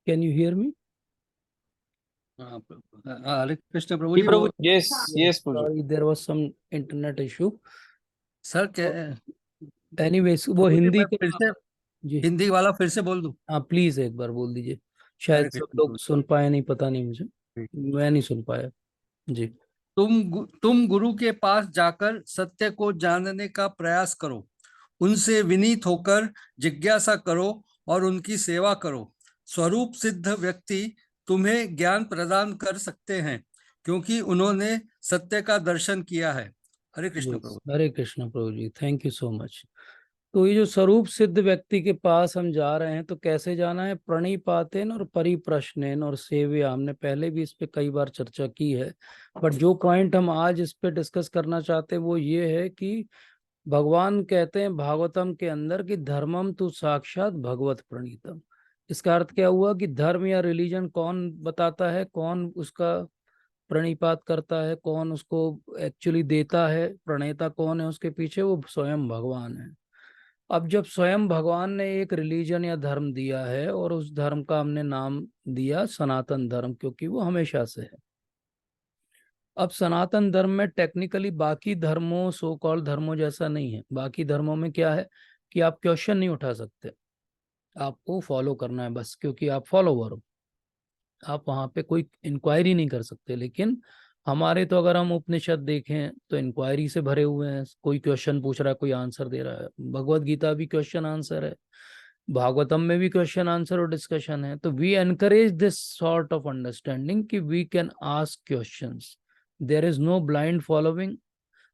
Can you hear me? हाँ, हरे कृष्ण प्रभु जी जी। Prabhu, yes yes prabhu. Sorry, there was some internet issue. Sir anyways, वो प्रभु जी, हिंदी मैं फिर का। से जी हिंदी वाला फिर से बोल दूं? हाँ, प्लीज एक बार बोल दीजिए। शायद हरे सब कृष्ण लोग प्रभु सुन पाए, नहीं पता नहीं मुझे। जी। मैं नहीं सुन पाया। जी। तुम गुरु के पास जाकर सत्य को जानने का प्रयास करो, उनसे विनीत होकर जिज्ञासा करो और उनकी सेवा करो। स्वरूप सिद्ध व्यक्ति तुम्हें ज्ञान प्रदान कर सकते हैं, क्योंकि उन्होंने सत्य का दर्शन किया है। हरे कृष्ण प्रभु। हरे Krishna prabhu ji, thank you so much. तो ये जो स्वरूप सिद्ध व्यक्ति के पास हम जा रहे हैं, तो कैसे जाना है? प्रणिपातेन और परिप्रश्नेन और सेव्या। हमने पहले भी इस पे कई बार चर्चा की है, बट जो पॉइंट हम आज इस पे डिस्कस करना चाहते हैं वो ये है कि भगवान कहते हैं भागवतम के अंदर कि धर्मम तु साक्षात भगवत प्रणीतम। इसका अर्थ क्या हुआ कि धर्म या रिलीजन कौन बताता है, कौन उसका प्रणिपात करता है, कौन उसको एक्चुअली देता है, प्रणेता कौन है उसके पीछे? वो स्वयं भगवान है। अब जब स्वयं भगवान ने एक रिलीजन या धर्म दिया है और उस धर्म का हमने नाम दिया सनातन धर्म, क्योंकि वो हमेशा से है। अब सनातन धर्म में टेक्निकली बाकी धर्मों, सो कॉल्ड धर्मों जैसा नहीं है। बाकी धर्मों में क्या है कि आप क्वेश्चन नहीं उठा सकते, आपको फॉलो करना है बस, क्योंकि आप फॉलोवर हो। आप वहां पे कोई इंक्वायरी नहीं कर सकते। लेकिन हमारे तो अगर हम उपनिषद देखें तो इंक्वायरी से भरे हुए हैं। कोई क्वेश्चन पूछ रहा है, कोई आंसर दे रहा है। भगवत गीता भी क्वेश्चन आंसर है, भागवतम में भी क्वेश्चन आंसर और डिस्कशन है। तो we encourage this sort of understanding कि we can ask questions, there is no blind following.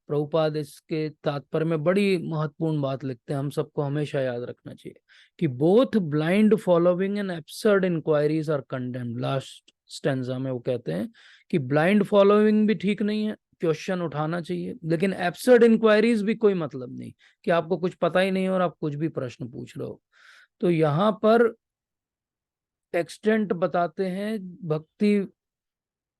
Prabhupada इसके तात्पर्य में बड़ी महत्वपूर्ण बात लिखते हैं, हम सबको हमेशा याद रखना चाहिए कि both blind following and absurd enquiries are condemned. Last stanza में वो कहते हैं कि ब्लाइंड फॉलोइंग भी ठीक नहीं है, क्वेश्चन उठाना चाहिए, लेकिन एब्सर्ड इंक्वायरीज भी कोई मतलब नहीं कि आपको कुछ पता ही नहीं और आप कुछ भी प्रश्न पूछ रहे हो। तो यहाँ पर एक्सटेंट बताते हैं, भक्ति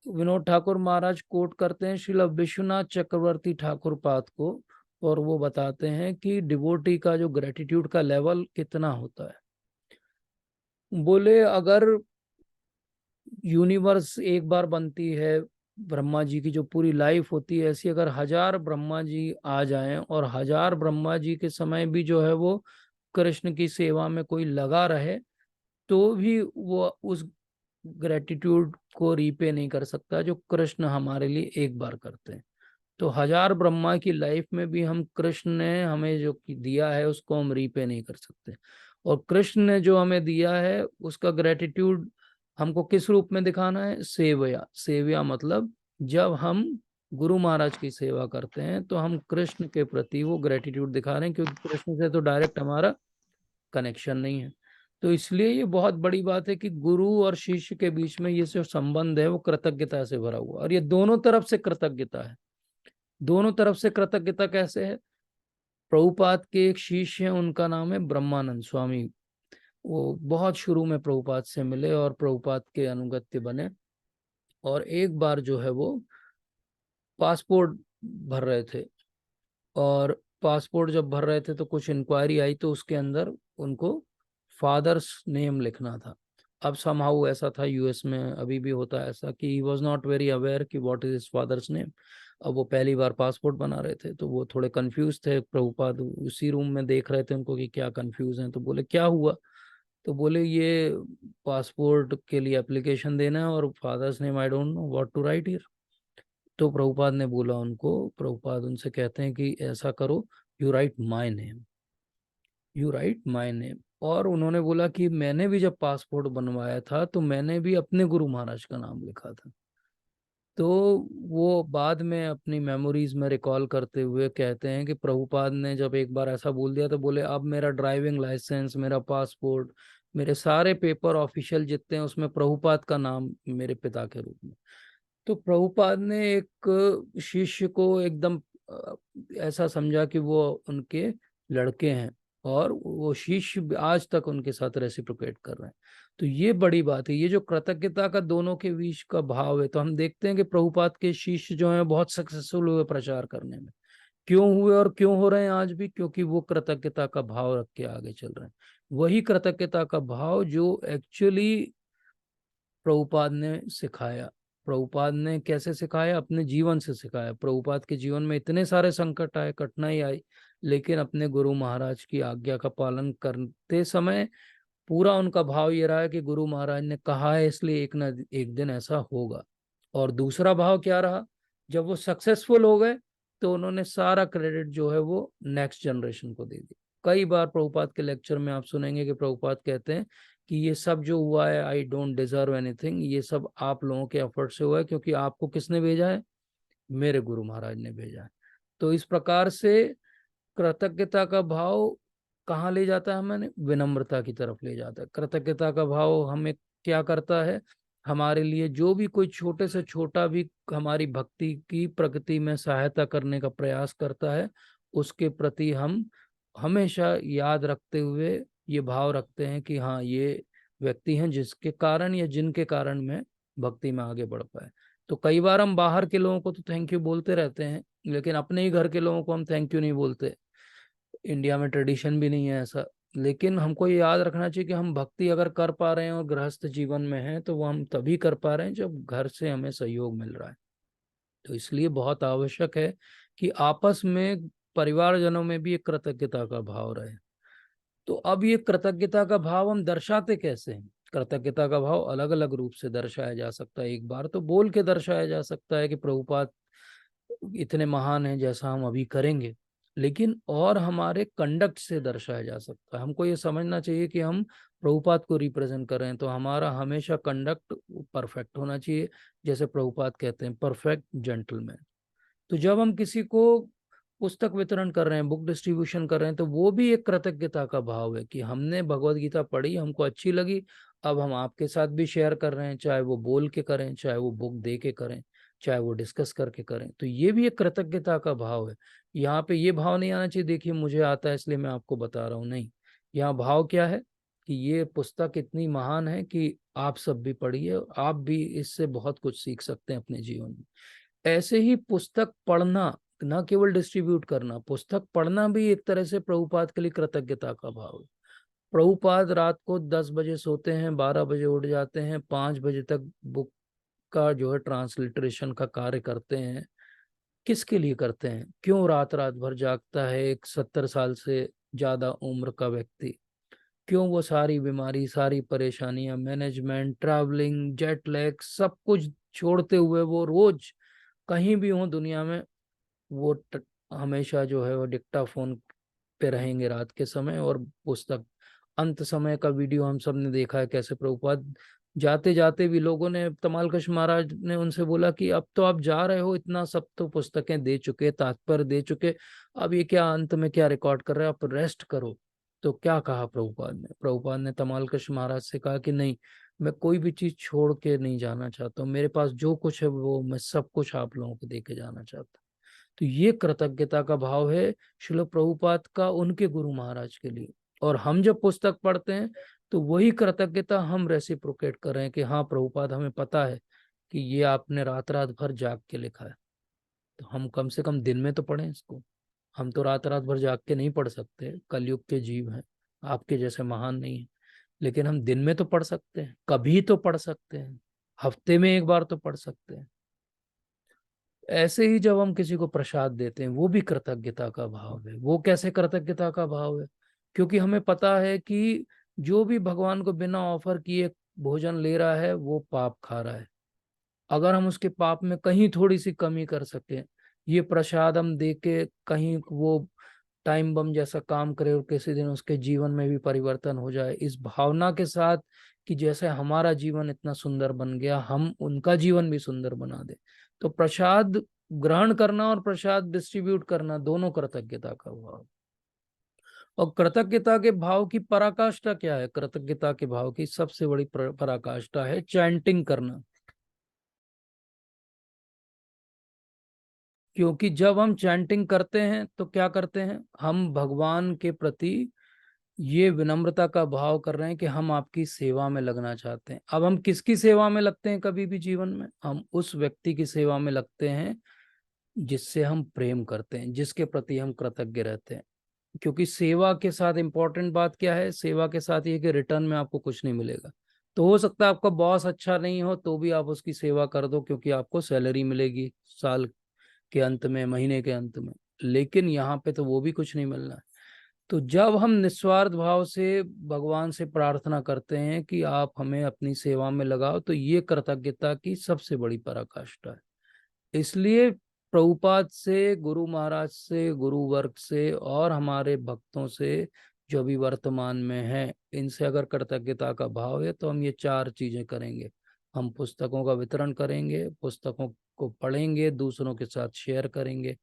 विनोद ठाकुर महाराज कोट करते हैं श्रील विश्वनाथ चक्रवर्ती ठाकुर पाद को, और वो बताते हैं कि डिवोटी का जो ग्रेटिट्यूड का लेवल कितना होता है। बोले अगर यूनिवर्स एक बार बनती है, ब्रह्मा जी की जो पूरी लाइफ होती है ऐसी, अगर 1000 ब्रह्मा जी आ जाएं और 1000 ब्रह्मा जी के समय भी जो है वो कृष्ण की सेवा में कोई लगा रहे, तो भी वो उस ग्रेटिट्यूड को रीपे नहीं कर सकता जो कृष्ण हमारे लिए एक बार करते हैं। तो 1000 ब्रह्मा की लाइफ में भी हम कृष्ण ने हमें जो दिया है उसको हम रीपे नहीं कर सकते। और कृष्ण ने जो हमें दिया है उसका ग्रेटिट्यूड हमको किस रूप में दिखाना है? सेवया। सेवया मतलब जब हम गुरु महाराज की सेवा करते हैं तो हम कृष्ण के प्रति वो ग्रेटिट्यूड दिखा रहे हैं, क्योंकि कृष्ण से तो डायरेक्ट हमारा कनेक्शन नहीं है। तो इसलिए ये बहुत बड़ी बात है कि गुरु और शिष्य के बीच में ये जो संबंध है वो कृतज्ञता से भरा हुआ, और ये दोनों तरफ से कृतज्ञता है। दोनों तरफ से कृतज्ञता कैसे है? प्रभुपाद के एक शिष्य हैं, उनका नाम है ब्रह्मानंद स्वामी। वो बहुत शुरू में प्रभुपाद से मिले और प्रभुपाद के अनुगत्य बने। और एक बार जो है वो पासपोर्ट भर रहे थे, और पासपोर्ट जब भर रहे थे तो कुछ इंक्वायरी आई, तो उसके अंदर उनको फादर्स नेम लिखना था। अब समहाउ ऐसा था, यूएस में अभी भी होता है ऐसा, कि he was not very aware कि what is his father's name. अब वो पहली बार पासपोर्ट बना रहे थे तो वो थोड़े कंफ्यूज थे। प्रभुपाद उसी रूम में देख रहे थे उनको कि क्या कंफ्यूज हैं। तो बोले क्या हुआ? तो बोले ये पासपोर्ट के लिए एप्लीकेशन देना है और father's name I don't know what to write here. तो प्रभुपाद ने बोला उनको, प्रभुपाद उनसे कहते हैं कि ऐसा करो, you right my name, you right my name. और उन्होंने बोला कि मैंने भी जब पासपोर्ट बनवाया था तो मैंने भी अपने गुरु महाराज का नाम लिखा था। तो वो बाद में अपनी मेमोरीज में रिकॉल करते हुए कहते हैं कि प्रभुपाद ने जब एक बार ऐसा बोल दिया तो बोले अब मेरा ड्राइविंग लाइसेंस, मेरा पासपोर्ट, मेरे सारे पेपर ऑफिशियल जितने हैं उसमें प्रभुपाद का नाम मेरे पिता के रूप में। तो प्रभुपाद ने एक शिष्य को एकदम ऐसा समझा कि वो उनके लड़के हैं, और वो शिष्य आज तक उनके साथ रेसिप्रोकेट कर रहे हैं। तो ये बड़ी बात है, ये जो कृतज्ञता का दोनों के बीच का भाव है। तो हम देखते हैं कि प्रभुपाद के शिष्य जो हैं बहुत सक्सेसफुल हुए प्रचार करने में। क्यों हुए और क्यों हो रहे हैं आज भी? क्योंकि वो कृतज्ञता का भाव रख के आगे चल रहे हैं। वही कृतज्ञता का भाव जो एक्चुअली प्रभुपाद ने सिखाया। प्रभुपाद ने कैसे सिखाया? अपने जीवन से सिखाया। प्रभुपाद के जीवन में इतने सारे संकट आए, कठिनाई आई, लेकिन अपने गुरु महाराज की आज्ञा का पालन करते समय पूरा उनका भाव ये रहा है कि गुरु महाराज ने कहा है, इसलिए एक न एक दिन ऐसा होगा। और दूसरा भाव क्या रहा? जब वो सक्सेसफुल हो गए तो उन्होंने सारा क्रेडिट जो है वो नेक्स्ट जनरेशन को दे दी। कई बार प्रभुपाद के लेक्चर में आप सुनेंगे कि प्रभुपाद कहते हैं कि ये सब जो हुआ है, आई डोंट डिजर्व एनीथिंग, ये सब आप लोगों के एफर्ट से हुआ है, क्योंकि आपको किसने भेजा है? मेरे गुरु महाराज ने भेजा है। तो इस प्रकार से कृतज्ञता का भाव कहाँ ले जाता है? हमें विनम्रता की तरफ ले जाता है। कृतज्ञता का भाव हमें क्या करता है? हमारे लिए जो भी कोई छोटे से छोटा भी हमारी भक्ति की प्रगति में सहायता करने का प्रयास करता है, उसके प्रति हम हमेशा याद रखते हुए ये भाव रखते हैं कि हाँ, ये व्यक्ति हैं जिसके कारण या जिनके कारण मैं भक्ति में आगे बढ़ पाए। तो कई बार हम बाहर के लोगों को तो थैंक यू बोलते रहते हैं, लेकिन अपने ही घर के लोगों को हम थैंक यू नहीं बोलते। इंडिया में ट्रेडिशन भी नहीं है ऐसा। लेकिन हमको ये याद रखना चाहिए कि हम भक्ति अगर कर पा रहे हैं और गृहस्थ जीवन में हैं, तो वो हम तभी कर पा रहे हैं जब घर से हमें सहयोग मिल रहा है। तो इसलिए बहुत आवश्यक है कि आपस में परिवारजनों में भी एक कृतज्ञता का भाव रहे। तो अब ये कृतज्ञता का भाव हम दर्शाते कैसे हैं? कृतज्ञता का भाव अलग अलग रूप से दर्शाया जा सकता है। एक बार तो बोल के दर्शाया जा सकता है कि प्रभुपाद इतने महान हैं, जैसा हम अभी करेंगे। लेकिन और हमारे कंडक्ट से दर्शाया जा सकता है। हमको ये समझना चाहिए कि हम प्रभुपाद को रिप्रेजेंट कर रहे हैं, तो हमारा हमेशा कंडक्ट परफेक्ट होना चाहिए। जैसे प्रभुपाद कहते हैं, परफेक्ट जेंटलमैन। तो जब हम किसी को पुस्तक वितरण कर रहे हैं, बुक डिस्ट्रीब्यूशन कर रहे हैं, तो वो भी एक कृतज्ञता का भाव है कि हमने भगवत गीता पढ़ी, हमको अच्छी लगी, अब हम आपके साथ भी शेयर कर रहे हैं, चाहे वो बोल के करें, चाहे वो बुक दे के करें, चाहे वो डिस्कस करके करें। तो ये भी एक कृतज्ञता का भाव है। यहाँ पे ये भाव नहीं आना चाहिए देखिए मुझे आता है इसलिए मैं आपको बता रहा हूँ, नहीं। यहाँ भाव क्या है कि ये पुस्तक इतनी महान है कि आप सब भी पढ़िए, आप भी इससे बहुत कुछ सीख सकते हैं अपने जीवन में। ऐसे ही पुस्तक पढ़ना, न केवल डिस्ट्रीब्यूट करना, पुस्तक पढ़ना भी एक तरह से प्रभुपाद के लिए कृतज्ञता का भाव है। प्रभुपाद रात को 10 बजे सोते हैं, 12 बजे उठ जाते हैं, 5 बजे तक बुक का जो है ट्रांसलिटरेशन का कार्य करते हैं। किसके लिए करते हैं? क्यों रात रात भर जागता है एक 70 साल से ज्यादा उम्र का व्यक्ति? क्यों वो सारी बीमारी, सारी परेशानियां, मैनेजमेंट, ट्रैवलिंग, जेट लैग, सब कुछ छोड़ते हुए वो रोज कहीं भी हो दुनिया में, वो हमेशा जो है वो डिक्टाफोन पे रहेंगे रात के समय और पुस्तक। अंत समय का वीडियो हम सब ने देखा है, कैसे प्रभुपाद जाते जाते भी, लोगों ने, तमालकश महाराज ने उनसे बोला कि अब तो आप जा रहे हो, इतना सब तो पुस्तकें दे चुके, तात्पर्य दे चुके, अब ये क्या अंत में क्या रिकॉर्ड कर रहे हो, आप रेस्ट करो। तो क्या कहा प्रभुपाद ने? प्रभुपाद ने तमालकश महाराज से कहा कि नहीं, मैं कोई भी चीज छोड़ के नहीं जाना चाहता हूँ, मेरे पास जो कुछ है वो मैं सब कुछ आप लोगों को दे के जाना चाहता हूँ। तो ये कृतज्ञता का भाव है श्रील प्रभुपाद का उनके गुरु महाराज के लिए। और हम जब पुस्तक पढ़ते हैं तो वही कृतज्ञता हम रेसिप्रोकेट कर रहे हैं कि हाँ प्रभुपाद, हमें पता है कि ये आपने रात रात भर जाग के लिखा है, तो हम कम से कम दिन में तो पढ़ें इसको। हम तो रात रात भर जाग के नहीं पढ़ सकते, कलयुग के जीव हैं, आपके जैसे महान नहीं है, लेकिन हम दिन में तो पढ़ सकते हैं, कभी तो पढ़ सकते हैं, हफ्ते में एक बार तो पढ़ सकते हैं। ऐसे ही जब हम किसी को प्रसाद देते हैं, वो भी कृतज्ञता का भाव है। वो कैसे कृतज्ञता का भाव है? क्योंकि हमें पता है कि जो भी भगवान को बिना ऑफर किए भोजन ले रहा है वो पाप खा रहा है। अगर हम उसके पाप में कहीं थोड़ी सी कमी कर सके, ये प्रसाद हम दे के कहीं वो टाइम बम जैसा काम करे और किसी दिन उसके जीवन में भी परिवर्तन हो जाए, इस भावना के साथ कि जैसे हमारा जीवन इतना सुंदर बन गया, हम उनका जीवन भी सुंदर बना दे। तो प्रसाद ग्रहण करना और प्रसाद डिस्ट्रीब्यूट करना दोनों कृतज्ञता का भाव। और कृतज्ञता के भाव की पराकाष्ठा क्या है? कृतज्ञता के भाव की सबसे बड़ी पराकाष्ठा है चैंटिंग करना। क्योंकि जब हम चैंटिंग करते हैं तो क्या करते हैं? हम भगवान के प्रति ये विनम्रता का भाव कर रहे हैं कि हम आपकी सेवा में लगना चाहते हैं। अब हम किसकी सेवा में लगते हैं? कभी भी जीवन में हम उस व्यक्ति की सेवा में लगते हैं जिससे हम प्रेम करते हैं, जिसके प्रति हम कृतज्ञ रहते हैं। क्योंकि सेवा के साथ इंपॉर्टेंट बात क्या है? सेवा के साथ ये कि रिटर्न में आपको कुछ नहीं मिलेगा, तो हो सकता है आपका बॉस अच्छा नहीं हो तो भी आप उसकी सेवा कर दो, क्योंकि आपको सैलरी मिलेगी साल के अंत में, महीने के अंत में। लेकिन यहाँ पे तो वो भी कुछ नहीं मिलना है। तो जब हम निस्वार्थ भाव से भगवान से प्रार्थना करते हैं कि आप हमें अपनी सेवा में लगाओ, तो ये कृतज्ञता की सबसे बड़ी पराकाष्ठा है। इसलिए प्रभुपाद से, गुरु महाराज से, गुरु वर्ग से और हमारे भक्तों से जो भी वर्तमान में है, इनसे अगर कृतज्ञता का भाव है तो हम ये चार चीजें करेंगे। हम पुस्तकों का वितरण करेंगे, पुस्तकों को पढ़ेंगे, दूसरों के साथ शेयर करेंगे,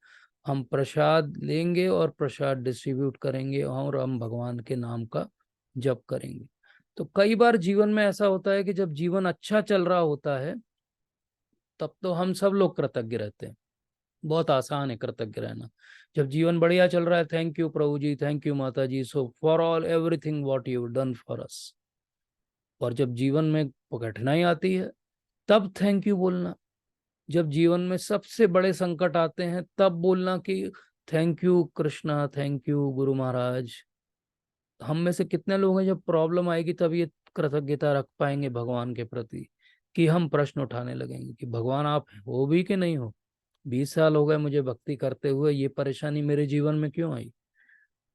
हम प्रसाद लेंगे और प्रसाद डिस्ट्रीब्यूट करेंगे, और हम भगवान के नाम का जप करेंगे। तो कई बार जीवन में ऐसा होता है कि जब जीवन अच्छा चल रहा होता है तब तो हम सब लोग कृतज्ञ रहते हैं, बहुत आसान है कृतज्ञ रहना। जब जीवन बढ़िया चल रहा है, thank you prabhu ji, thank you माता जी, so for all everything what you done for us. और जब जीवन में कठिनाई आती है तब थैंक यू बोलना। जब जीवन में सबसे बड़े संकट आते हैं तब बोलना कि thank you Krishna, thank you Guru Maharaj. हम में से कितने लोग हैं जब प्रॉब्लम आएगी तब ये कृतज्ञता रख पाएंगे भगवान के प्रति, कि हम प्रश्न उठाने लगेंगे कि भगवान आप हो भी कि नहीं हो। 20 साल हो गए मुझे भक्ति करते हुए, ये परेशानी मेरे जीवन में क्यों आई।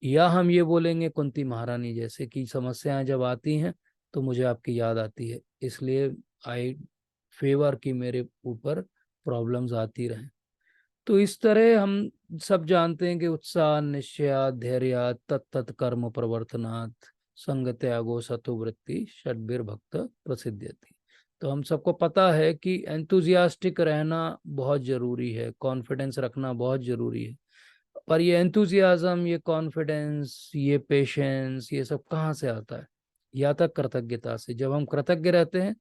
या हम ये बोलेंगे कुंती महारानी जैसे कि समस्याएं जब आती हैं तो मुझे आपकी याद आती है, इसलिए आई फेवर कि मेरे ऊपर प्रॉब्लम्स आती रहें। तो इस तरह हम सब जानते हैं कि उत्साह, निश्चय, धैर्य, तत्त कर्म प्रवर्तनात्, संग त्यागो सतुवृत्ति, षड्भिर भक्त प्रसिद्ध्यति। तो हम सबको पता है कि एंथुजियास्टिक रहना बहुत जरूरी है, कॉन्फिडेंस रखना बहुत जरूरी है। पर ये एंथुजियाज्म, ये कॉन्फिडेंस, ये पेशेंस, ये सब कहाँ से आता है? या तक कृतज्ञता से। जब हम कृतज्ञ रहते हैं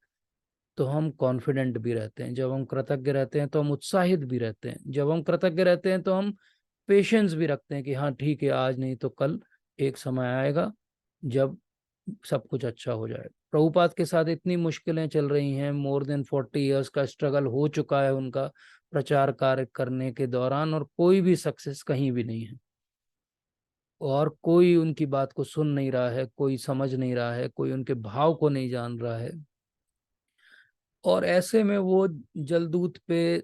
तो हम कॉन्फिडेंट भी रहते हैं, जब हम कृतज्ञ रहते हैं तो हम उत्साहित भी रहते हैं, जब हम कृतज्ञ रहते हैं तो हम पेशेंस भी रखते हैं कि हाँ ठीक है, आज नहीं तो कल एक समय आएगा जब सब कुछ अच्छा हो जाए। प्रभुपाद के साथ इतनी मुश्किलें चल रही हैं, more than 40 years का स्ट्रगल हो चुका है उनका प्रचार कार्य करने के दौरान, और कोई भी सक्सेस कहीं भी नहीं है, और कोई उनकी बात को सुन नहीं रहा है, कोई समझ नहीं रहा है, कोई उनके भाव को नहीं जान रहा है। और ऐसे में वो जलदूत पे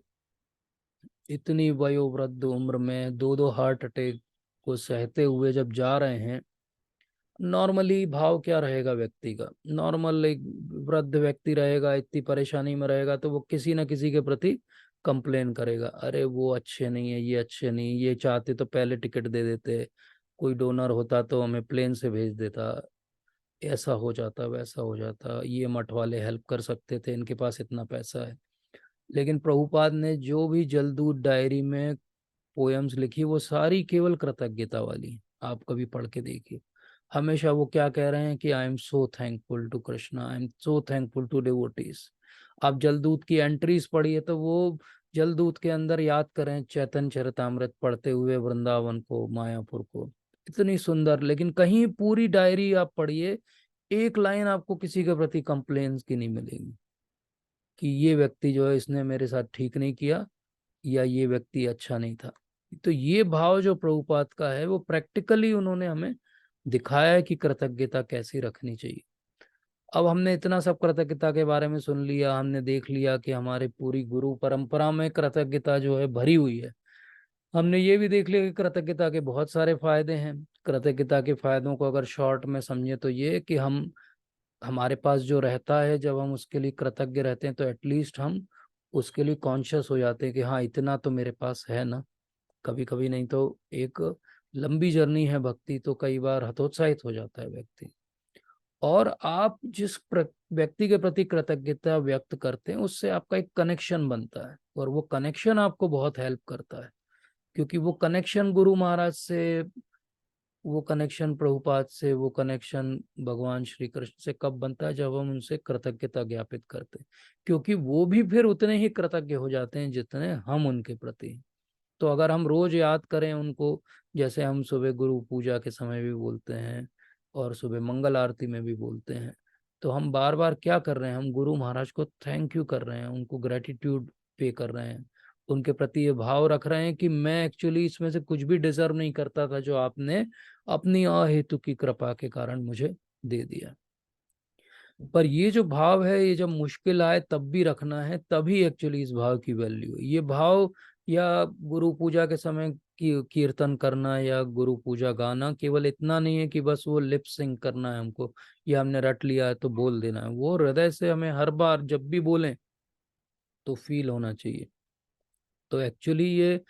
इतनी वयोवृद्ध उम्र में दो दो हार्ट अटैक को सहते हुए जब जा रहे हैं, नॉर्मली भाव क्या रहेगा व्यक्ति का? नॉर्मल एक वृद्ध व्यक्ति रहेगा, इतनी परेशानी में रहेगा तो वो किसी ना किसी के प्रति कंप्लेन करेगा, अरे वो अच्छे नहीं है, ये अच्छे नहीं, ये चाहते तो पहले टिकट दे देते, कोई डोनर होता तो हमें प्लेन से भेज देता, ऐसा हो जाता, वैसा हो जाता, ये मठ वाले हेल्प कर सकते थे, इनके पास इतना पैसा है। लेकिन प्रभुपाद ने जो भी जलदूत डायरी में पोयम्स लिखी वो सारी केवल कृतज्ञता वाली। आप कभी पढ़ के देखिए, हमेशा वो क्या कह रहे हैं कि I am so thankful to Krishna, I am so thankful to devotees. आप जलदूत की एंट्रीज पढ़िए तो वो जलदूत के अंदर याद करें चैतन्य चरितामृत पढ़ते हुए वृंदावन को, मायापुर को, इतनी सुंदर। लेकिन कहीं पूरी डायरी आप पढ़िए, एक लाइन आपको किसी के प्रति कंप्लेन की नहीं मिलेगी कि ये व्यक्ति जो है इसने मेरे साथ ठीक नहीं किया, या ये व्यक्ति अच्छा नहीं था। तो ये भाव जो प्रभुपाद का है वो प्रैक्टिकली उन्होंने हमें दिखाया है कि कृतज्ञता कैसी रखनी चाहिए। अब हमने इतना सब कृतज्ञता के बारे में सुन लिया, हमने देख लिया कि हमारे पूरी गुरु परंपरा में कृतज्ञता जो है भरी हुई है। हमने ये भी देख लिया कि कृतज्ञता के बहुत सारे फायदे हैं। कृतज्ञता के फायदों को अगर शॉर्ट में समझे तो ये कि हम, हमारे पास जो रहता है, जब हम उसके लिए कृतज्ञ रहते हैं तो एटलीस्ट हम उसके लिए कॉन्शियस हो जाते हैं कि हाँ इतना तो मेरे पास है ना। कभी कभी नहीं तो एक लंबी जर्नी है भक्ति, तो कई बार हतोत्साहित हो जाता है व्यक्ति। और आप जिस व्यक्ति के प्रति कृतज्ञता व्यक्त करते हैं उससे आपका एक कनेक्शन बनता है, और वो कनेक्शन आपको बहुत हेल्प करता है, क्योंकि वो कनेक्शन गुरु महाराज से, वो कनेक्शन प्रभुपाद से, वो कनेक्शन भगवान श्री कृष्ण से कब बनता है? जब हम उनसे कृतज्ञता ज्ञापित करते हैं, क्योंकि वो भी फिर उतने ही कृतज्ञ हो जाते हैं जितने हम उनके प्रति हैं। तो अगर हम रोज याद करें उनको, जैसे हम सुबह गुरु पूजा के समय भी बोलते हैं और सुबह मंगल आरती में भी बोलते हैं, तो हम बार बार क्या कर रहे हैं? हम गुरु महाराज को थैंक यू कर रहे हैं, उनको ग्रेटिट्यूड पे कर रहे हैं, उनके प्रति ये भाव रख रहे हैं कि मैं एक्चुअली इसमें से कुछ भी डिजर्व नहीं करता था, जो आपने अपनी अहेतु की कृपा के कारण मुझे दे दिया। पर ये जो भाव है, ये जब मुश्किल आए तब भी रखना है, तभी एक्चुअली इस भाव की वैल्यू है। ये भाव या गुरु पूजा के समय की कीर्तन करना या गुरु पूजा गाना केवल इतना नहीं है कि बस वो लिप सिंक करना है हमको, या हमने रट लिया है तो बोल देना है। वो हृदय से हमें हर बार जब भी बोलें तो फील होना चाहिए। तो एक्चुअली ये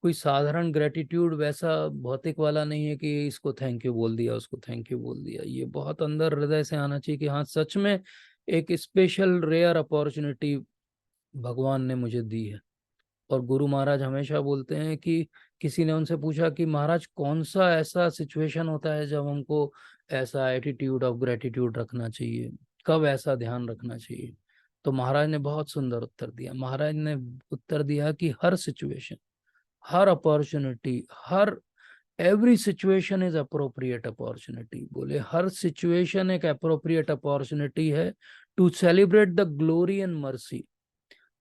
कोई साधारण ग्रेटिट्यूड वैसा भौतिक वाला नहीं है कि इसको थैंक यू बोल दिया, उसको थैंक यू बोल दिया। ये बहुत अंदर हृदय से आना चाहिए कि हाँ सच में एक स्पेशल रेयर अपॉर्चुनिटी भगवान ने मुझे दी है। और गुरु महाराज हमेशा बोलते हैं कि किसी ने उनसे पूछा कि महाराज कौन सा ऐसा सिचुएशन होता है जब हमको ऐसा एटीट्यूड ऑफ ग्रेटिट्यूड रखना चाहिए, कब ऐसा ध्यान रखना चाहिए। तो महाराज ने बहुत सुंदर उत्तर दिया। महाराज ने उत्तर दिया कि हर सिचुएशन, हर अपॉर्चुनिटी, हर every situation is appropriate opportunity. बोले हर सिचुएशन एक अप्रोप्रिएट अपॉर्चुनिटी है to celebrate the glory and mercy.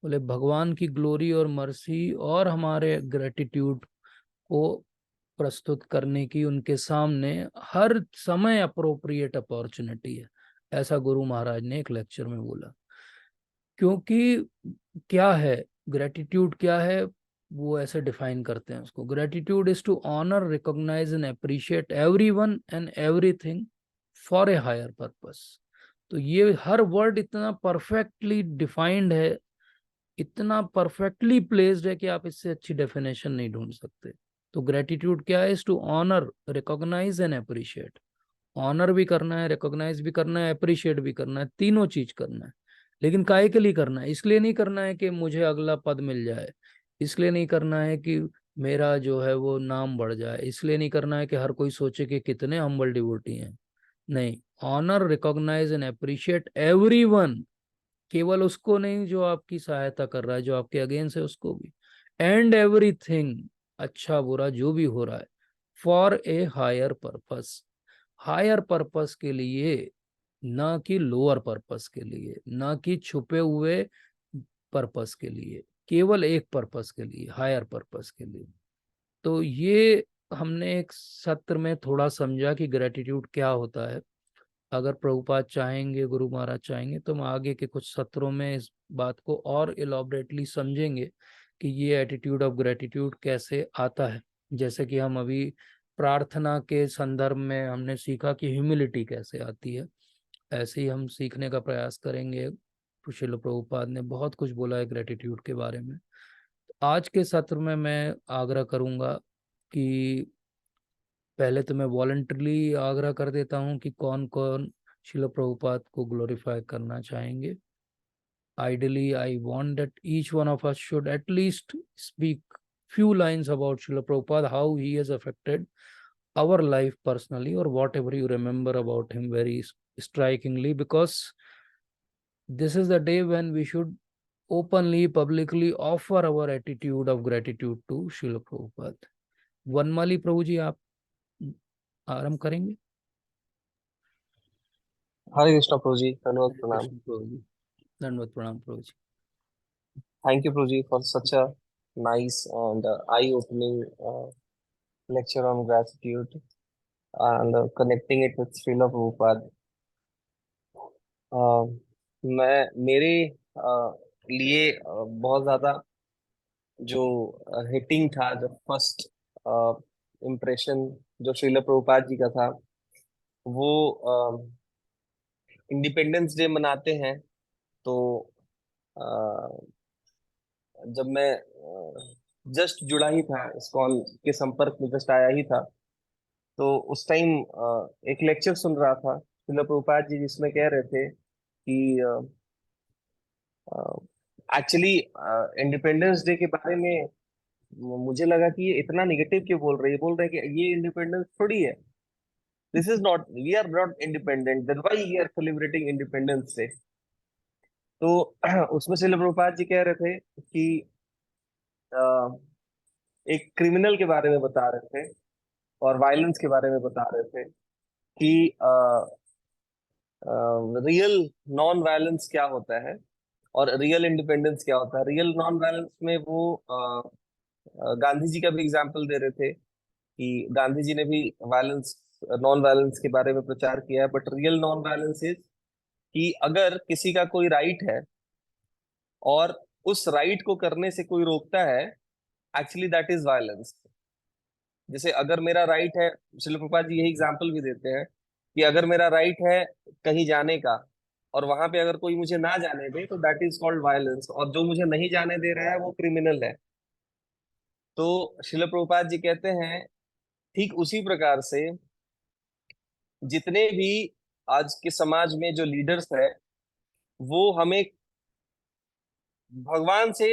बोले भगवान की ग्लोरी और मर्सी और हमारे ग्रेटिट्यूड को प्रस्तुत करने की उनके सामने हर समय अप्रोप्रिएट अपॉर्चुनिटी है। ऐसा गुरु महाराज ने एक लेक्चर में बोला। क्योंकि क्या है ग्रेटिट्यूड, क्या है वो ऐसे डिफाइन करते हैं उसको। Gratitude is to honour, recognise and appreciate everyone and everything for a higher purpose. तो ये हर वर्ड इतना परफेक्टली डिफाइंड है, इतना परफेक्टली प्लेस्ड है कि आप इससे अच्छी डेफिनेशन नहीं ढूंढ सकते। तो ग्रेटिट्यूड क्या है? Is to honour, recognise and appreciate. Honour भी करना है, रिकॉग्नाइज भी करना है, अप्रिशिएट भी करना है, तीनों चीज करना है। लेकिन काहे के लिए करना है? इसलिए नहीं करना है कि मुझे अगला पद मिल जाए, इसलिए नहीं करना है कि मेरा जो है वो नाम बढ़ जाए, इसलिए नहीं करना है कि हर कोई सोचे कि कितने हम्बल डिवोटी हैं। नहीं, honour, recognise and appreciate everyone. केवल उसको नहीं जो आपकी सहायता कर रहा है, जो आपके अगेंस्ट है उसको भी। एंड एवरीथिंग, अच्छा बुरा जो भी हो रहा है, for a higher purpose. Higher purpose के लिए, ना कि लोअर पर्पस के लिए, ना कि छुपे हुए पर्पस के लिए, केवल एक पर्पस के लिए, हायर पर्पस के लिए। तो ये हमने एक सत्र में थोड़ा समझा कि ग्रेटिट्यूड क्या होता है। अगर प्रभुपाद चाहेंगे, गुरु महाराज चाहेंगे, तो हम आगे के कुछ सत्रों में इस बात को और इलॉबरेटली समझेंगे कि ये एटीट्यूड ऑफ ग्रेटिट्यूड कैसे आता है। जैसे कि हम अभी प्रार्थना के संदर्भ में हमने सीखा कि ह्यूमिलिटी कैसे आती है, ऐसे ही हम सीखने का प्रयास करेंगे। श्रील प्रभुपाद ने बहुत कुछ बोला है ग्रेटिट्यूड के बारे में। आज के सत्र में मैं आग्रह करूंगा कि पहले तो मैं वॉलंटरली आग्रह कर देता हूं कि कौन कौन शिल प्रभुपाद को ग्लोरीफाई करना चाहेंगे। Ideally, I want that each one of us should at least speak few lines about Srila Prabhupada, how he has affected our life personally, or whatever you remember about him very strikingly, because this is the day when we should openly, publicly offer our attitude of gratitude to Srila Prabhupada. वनमाली प्रभु जी, आप आरंभ करेंगे? हरे कृष्णा प्रभु जी, धन्यवाद, हरे प्रणाम। कृष्ण प्रभु जी, दंडवत प्रणाम प्रभु जी। Thank you, Prabhu ji, for such a nice and eye-opening lecture on gratitude and connecting it with Srila Prabhupada. मैं मेरे लिए बहुत ज्यादा जो हिटिंग था, जो फर्स्ट इम्प्रेशन जो श्रील प्रभुपाद जी का था, वो इंडिपेंडेंस डे मनाते हैं। तो जब मैं जस्ट जुड़ा ही था, इस्कॉन के संपर्क में जस्ट आया ही था, तो उस टाइम एक लेक्चर सुन रहा था श्रील प्रभुपाद जी, जिसमें कह रहे थे कि एक्चुअली इंडिपेंडेंस डे के बारे में मुझे लगा कि ये इतना निगेटिव क्यों बोल रहे हैं। बोल रहे हैं कि ये इंडिपेंडेंस थोड़ी है, this is not, we are not independent, then why we are celebrating independence day. तो उसमें श्रील प्रभुपाद जी कह रहे थे कि एक क्रिमिनल के बारे में बता रहे थे और वायलेंस के बारे में बता रहे थे कि रियल नॉन वायलेंस क्या होता है और रियल इंडिपेंडेंस क्या होता है। रियल नॉन वायलेंस में वो गांधी जी का भी एग्जाम्पल दे रहे थे कि गांधी जी ने भी वायलेंस, नॉन वायलेंस के बारे में प्रचार किया है, but real non violence is कि अगर किसी का कोई राइट है और उस राइट को करने से कोई रोकता है, एक्चुअली दैट इज वायलेंस। जैसे अगर मेरा राइट है, शिल प्रभुपाद जी यही एग्जाम्पल भी देते हैं कि अगर मेरा राइट है कहीं जाने का और वहां पे अगर कोई मुझे ना जाने दे तो दैट इज कॉल्ड वायलेंस, और जो मुझे नहीं जाने दे रहा है वो क्रिमिनल है। तो शिल प्रभुपाद जी कहते हैं ठीक उसी प्रकार से जितने भी आज के समाज में जो लीडर्स है वो हमें भगवान से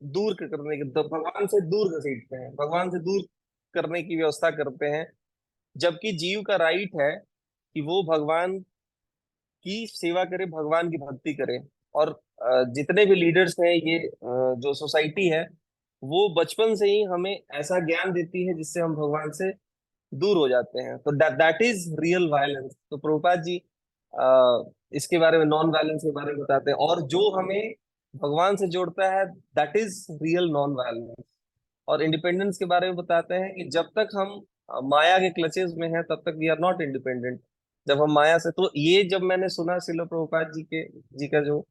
दूर करने के, भगवान से दूर घसीटते हैं, भगवान से दूर करने की व्यवस्था करते हैं, जबकि जीव का राइट है कि वो भगवान की सेवा करे, भगवान की भक्ति करे। और जितने भी लीडर्स हैं ये जो सोसाइटी है वो बचपन से ही हमें ऐसा ज्ञान देती है जिससे हम भगवान से दूर हो जाते हैं। तो दैट इज रियल वायलेंस। तो प्रभुपाद जी इसके बारे में, नॉन वायलेंस के बारे में बताते हैं, और जो हमें भगवान से जोड़ता है that is real non violence. और इंडिपेंडेंस के बारे में बताते हैं कि जब तक हम माया के क्लचेस में हैं तब तक वी आर नॉट इंडिपेंडेंट। जब हम माया से, तो ये जब मैंने सुना श्रील प्रभुपाद जी का जो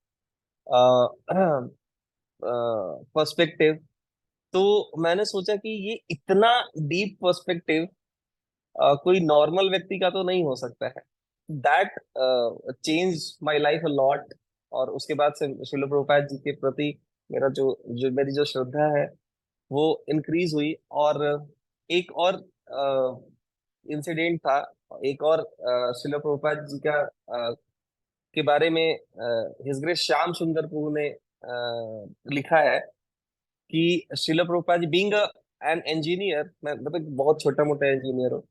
पर्सपेक्टिव, तो मैंने सोचा कि ये इतना डीप पर्सपेक्टिव कोई नॉर्मल व्यक्ति का तो नहीं हो सकता है। That change my life a lot. और उसके बाद से श्रील प्रभुपाद जी के प्रति मेरा जो मेरी जो श्रद्धा है वो इंक्रीज हुई। और एक और इंसिडेंट था, एक और श्रील प्रभुपाद जी का के बारे में हिज ग्रेस श्याम सुंदर प्रभु ने लिखा है कि Srila Prabhupada ji being an engineer, मैं मतलब बहुत छोटा मोटा इंजीनियर हूँ,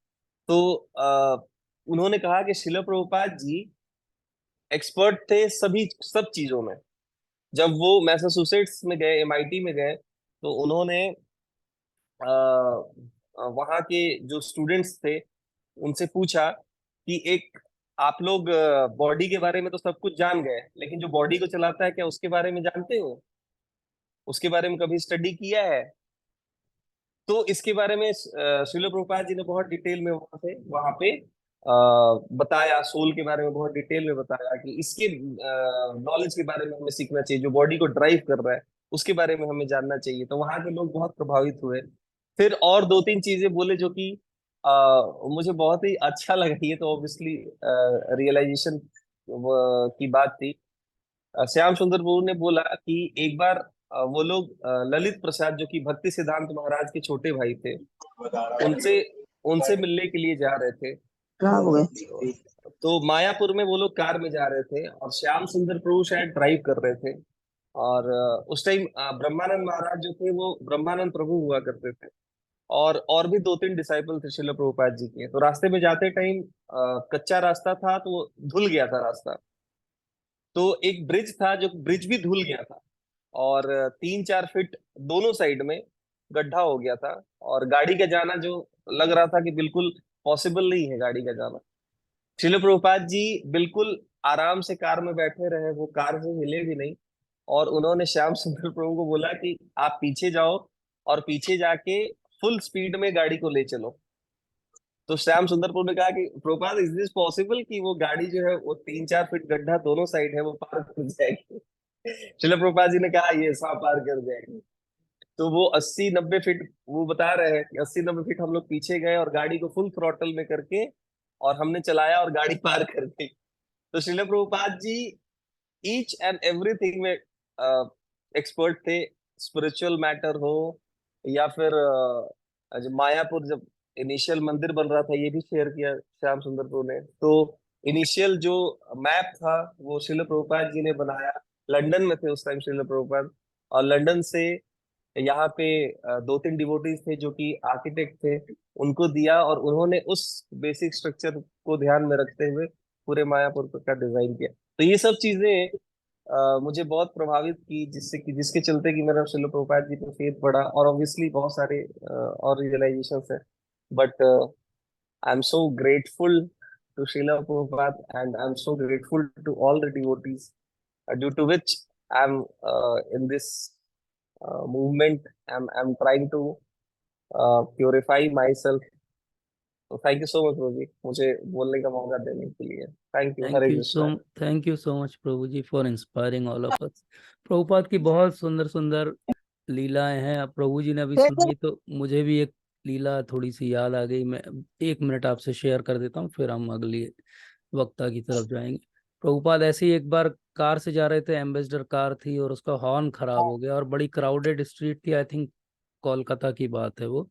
तो उन्होंने कहा कि श्रील प्रभुपाद जी एक्सपर्ट थे सभी सब चीजों में। जब वो मैसाचुसेट्स में गए, एमआईटी में गए, तो उन्होंने वहाँ के जो स्टूडेंट्स थे उनसे पूछा कि एक आप लोग बॉडी के बारे में तो सब कुछ जान गए, लेकिन जो बॉडी को चलाता है क्या उसके बारे में जानते हो? उसके बारे में कभी स्टडी किया है? तो इसके बारे में श्रील प्रभुपाद जी ने बहुत डिटेल में वहां पे बताया, सोल के बारे में बहुत डिटेल में बताया कि इसके नॉलेज के बारे में हमें सीखना चाहिए, जो बॉडी को ड्राइव कर रहा है उसके बारे में हमें जानना चाहिए। तो वहां के लोग बहुत प्रभावित हुए। फिर और दो तीन चीजें बोले जो कि मुझे बहुत ही अच्छा लगा। ये तो ऑब्वियसली रियलाइजेशन की बात थी। श्याम सुंदर प्रभु ने बोला कि एक बार वो लोग ललित प्रसाद जो कि भक्ति सिद्धांत महाराज के छोटे भाई थे, उनसे उनसे मिलने के लिए जा रहे थे। खराब हो गए। तो मायापुर में वो लोग कार में जा रहे थे और श्याम सुंदर प्रभु शायद ड्राइव कर रहे थे। और उस टाइम ब्रह्मानंद महाराज जो थे वो ब्रह्मानंद प्रभु हुआ करते थे, और भी दो तीन डिसाइपल थे श्रील प्रभुपाद जी के। तो रास्ते में जाते टाइम कच्चा रास्ता था तो वो धुल गया था रास्ता। तो एक ब्रिज था जो ब्रिज भी धुल गया था, और 3-4 फीट दोनों साइड में गड्ढा हो गया था, और गाड़ी का जाना जो लग रहा था कि बिल्कुल पॉसिबल नहीं है गाड़ी का जाना। श्रील प्रभुपाद जी बिल्कुल आराम से कार में बैठे रहे, वो कार से हिले भी नहीं। और उन्होंने श्याम सुंदर प्रभु को बोला कि आप पीछे जाओ और पीछे जाके फुल स्पीड में गाड़ी को ले चलो। तो श्याम सुंदर प्रभु ने कहा कि प्रभुपाद इज दिस पॉसिबल कि वो गाड़ी जो है वो 3-4 फीट गड्ढा दोनों साइड है वो पार कर जाएगी? श्रील प्रभुपाद जी ने कहा ये हाँ पार कर जाएगी। तो वो 80-90 फीट, वो बता रहे हैं कि 80-90 फीट हम लोग पीछे गए और गाड़ी को फुल थ्रॉटल में करके और हमने चलाया और गाड़ी पार कर दी। तो Srila Prabhupada ji each and everything में एक्सपर्ट थे। स्पिरिचुअल मैटर हो या फिर जब मायापुर जब इनिशियल मंदिर बन रहा था ये भी शेयर किया श्याम सुंदर प्रभु ने। तो इनिशियल जो मैप था वो श्रील प्रभुपाद जी ने बनाया। लंदन में थे उस टाइम श्रील प्रभुपाद, और लंदन से यहाँ पे दो तीन डिवोटीज थे जो कि आर्किटेक्ट थे, उनको दिया, और उन्होंने उस बेसिक स्ट्रक्चर को ध्यान में रखते हुए पूरे मायापुर का डिजाइन किया। तो ये सब चीजें मुझे बहुत प्रभावित की, जिसके चलते कि मेरा श्रील प्रभुपाद जी पे फेथ बढ़ा। और ऑब्वियसली बहुत सारे और रियलाइजेशन है, but I am so grateful to Srila Prabhupada and I am so grateful to all the devotees due to which I'm in this movement. I'm trying to purify myself तो thank you so much Prabhu ji, मुझे बोलने का मौका देने के लिए। Thank you, Hare Krishna. Thank you so much Prabhu ji for inspiring all of us. Prabhupada की बहुत सुंदर सुंदर लीलाएं हैं। अब प्रभु जी ने अभी सुनाई तो मुझे भी एक लीला थोड़ी सी याद आ गई। मैं 1 मिनट आपसे शेयर कर देता हूँ, फिर हम अगली वक्ता की तरफ जाएंगे। प्रभुपाद ऐसे ही एक बार कार से जा रहे थे, एम्बेसडर कार थी और उसका हॉर्न खराब हो गया और बड़ी क्राउडेड स्ट्रीट थी, आई थिंक कोलकाता की बात है वो।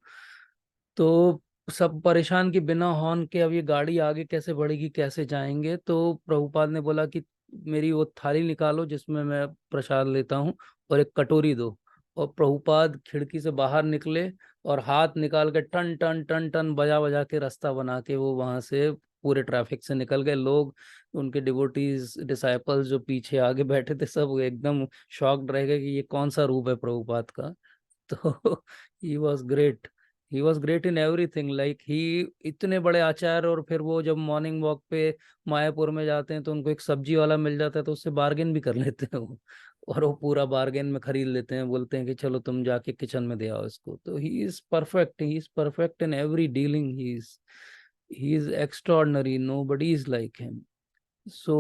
तो सब परेशान कि बिना हॉर्न के अब ये गाड़ी आगे कैसे बढ़ेगी, कैसे जाएंगे। तो प्रभुपाद ने बोला कि मेरी वो थाली निकालो जिसमें मैं प्रसाद लेता हूँ और एक कटोरी दो। और प्रभुपाद खिड़की से बाहर निकले और हाथ निकाल के टन टन टन टन बजा बजा के रास्ता बना के वो वहां से पूरे ट्रैफिक से निकल गए। लोग, उनके डिवोटीज डिसाइपल्स जो पीछे आगे बैठे थे, सब एकदम शॉक्ड रह गए कि ये कौन सा रूप है प्रभुपाद का। तो he was great, he was great in everything. Like he इतने बड़े आचार्य, और फिर वो जब मॉर्निंग वॉक पे मायापुर में जाते हैं तो उनको एक सब्जी वाला मिल जाता है तो उससे बार्गेन भी कर लेते हैं वो, और वो पूरा बार्गेन में खरीद लेते हैं, बोलते हैं कि चलो तुम जाके किचन में दे आओ इसको। तो he is perfect in every dealing. He is extraordinary, nobody is like him. So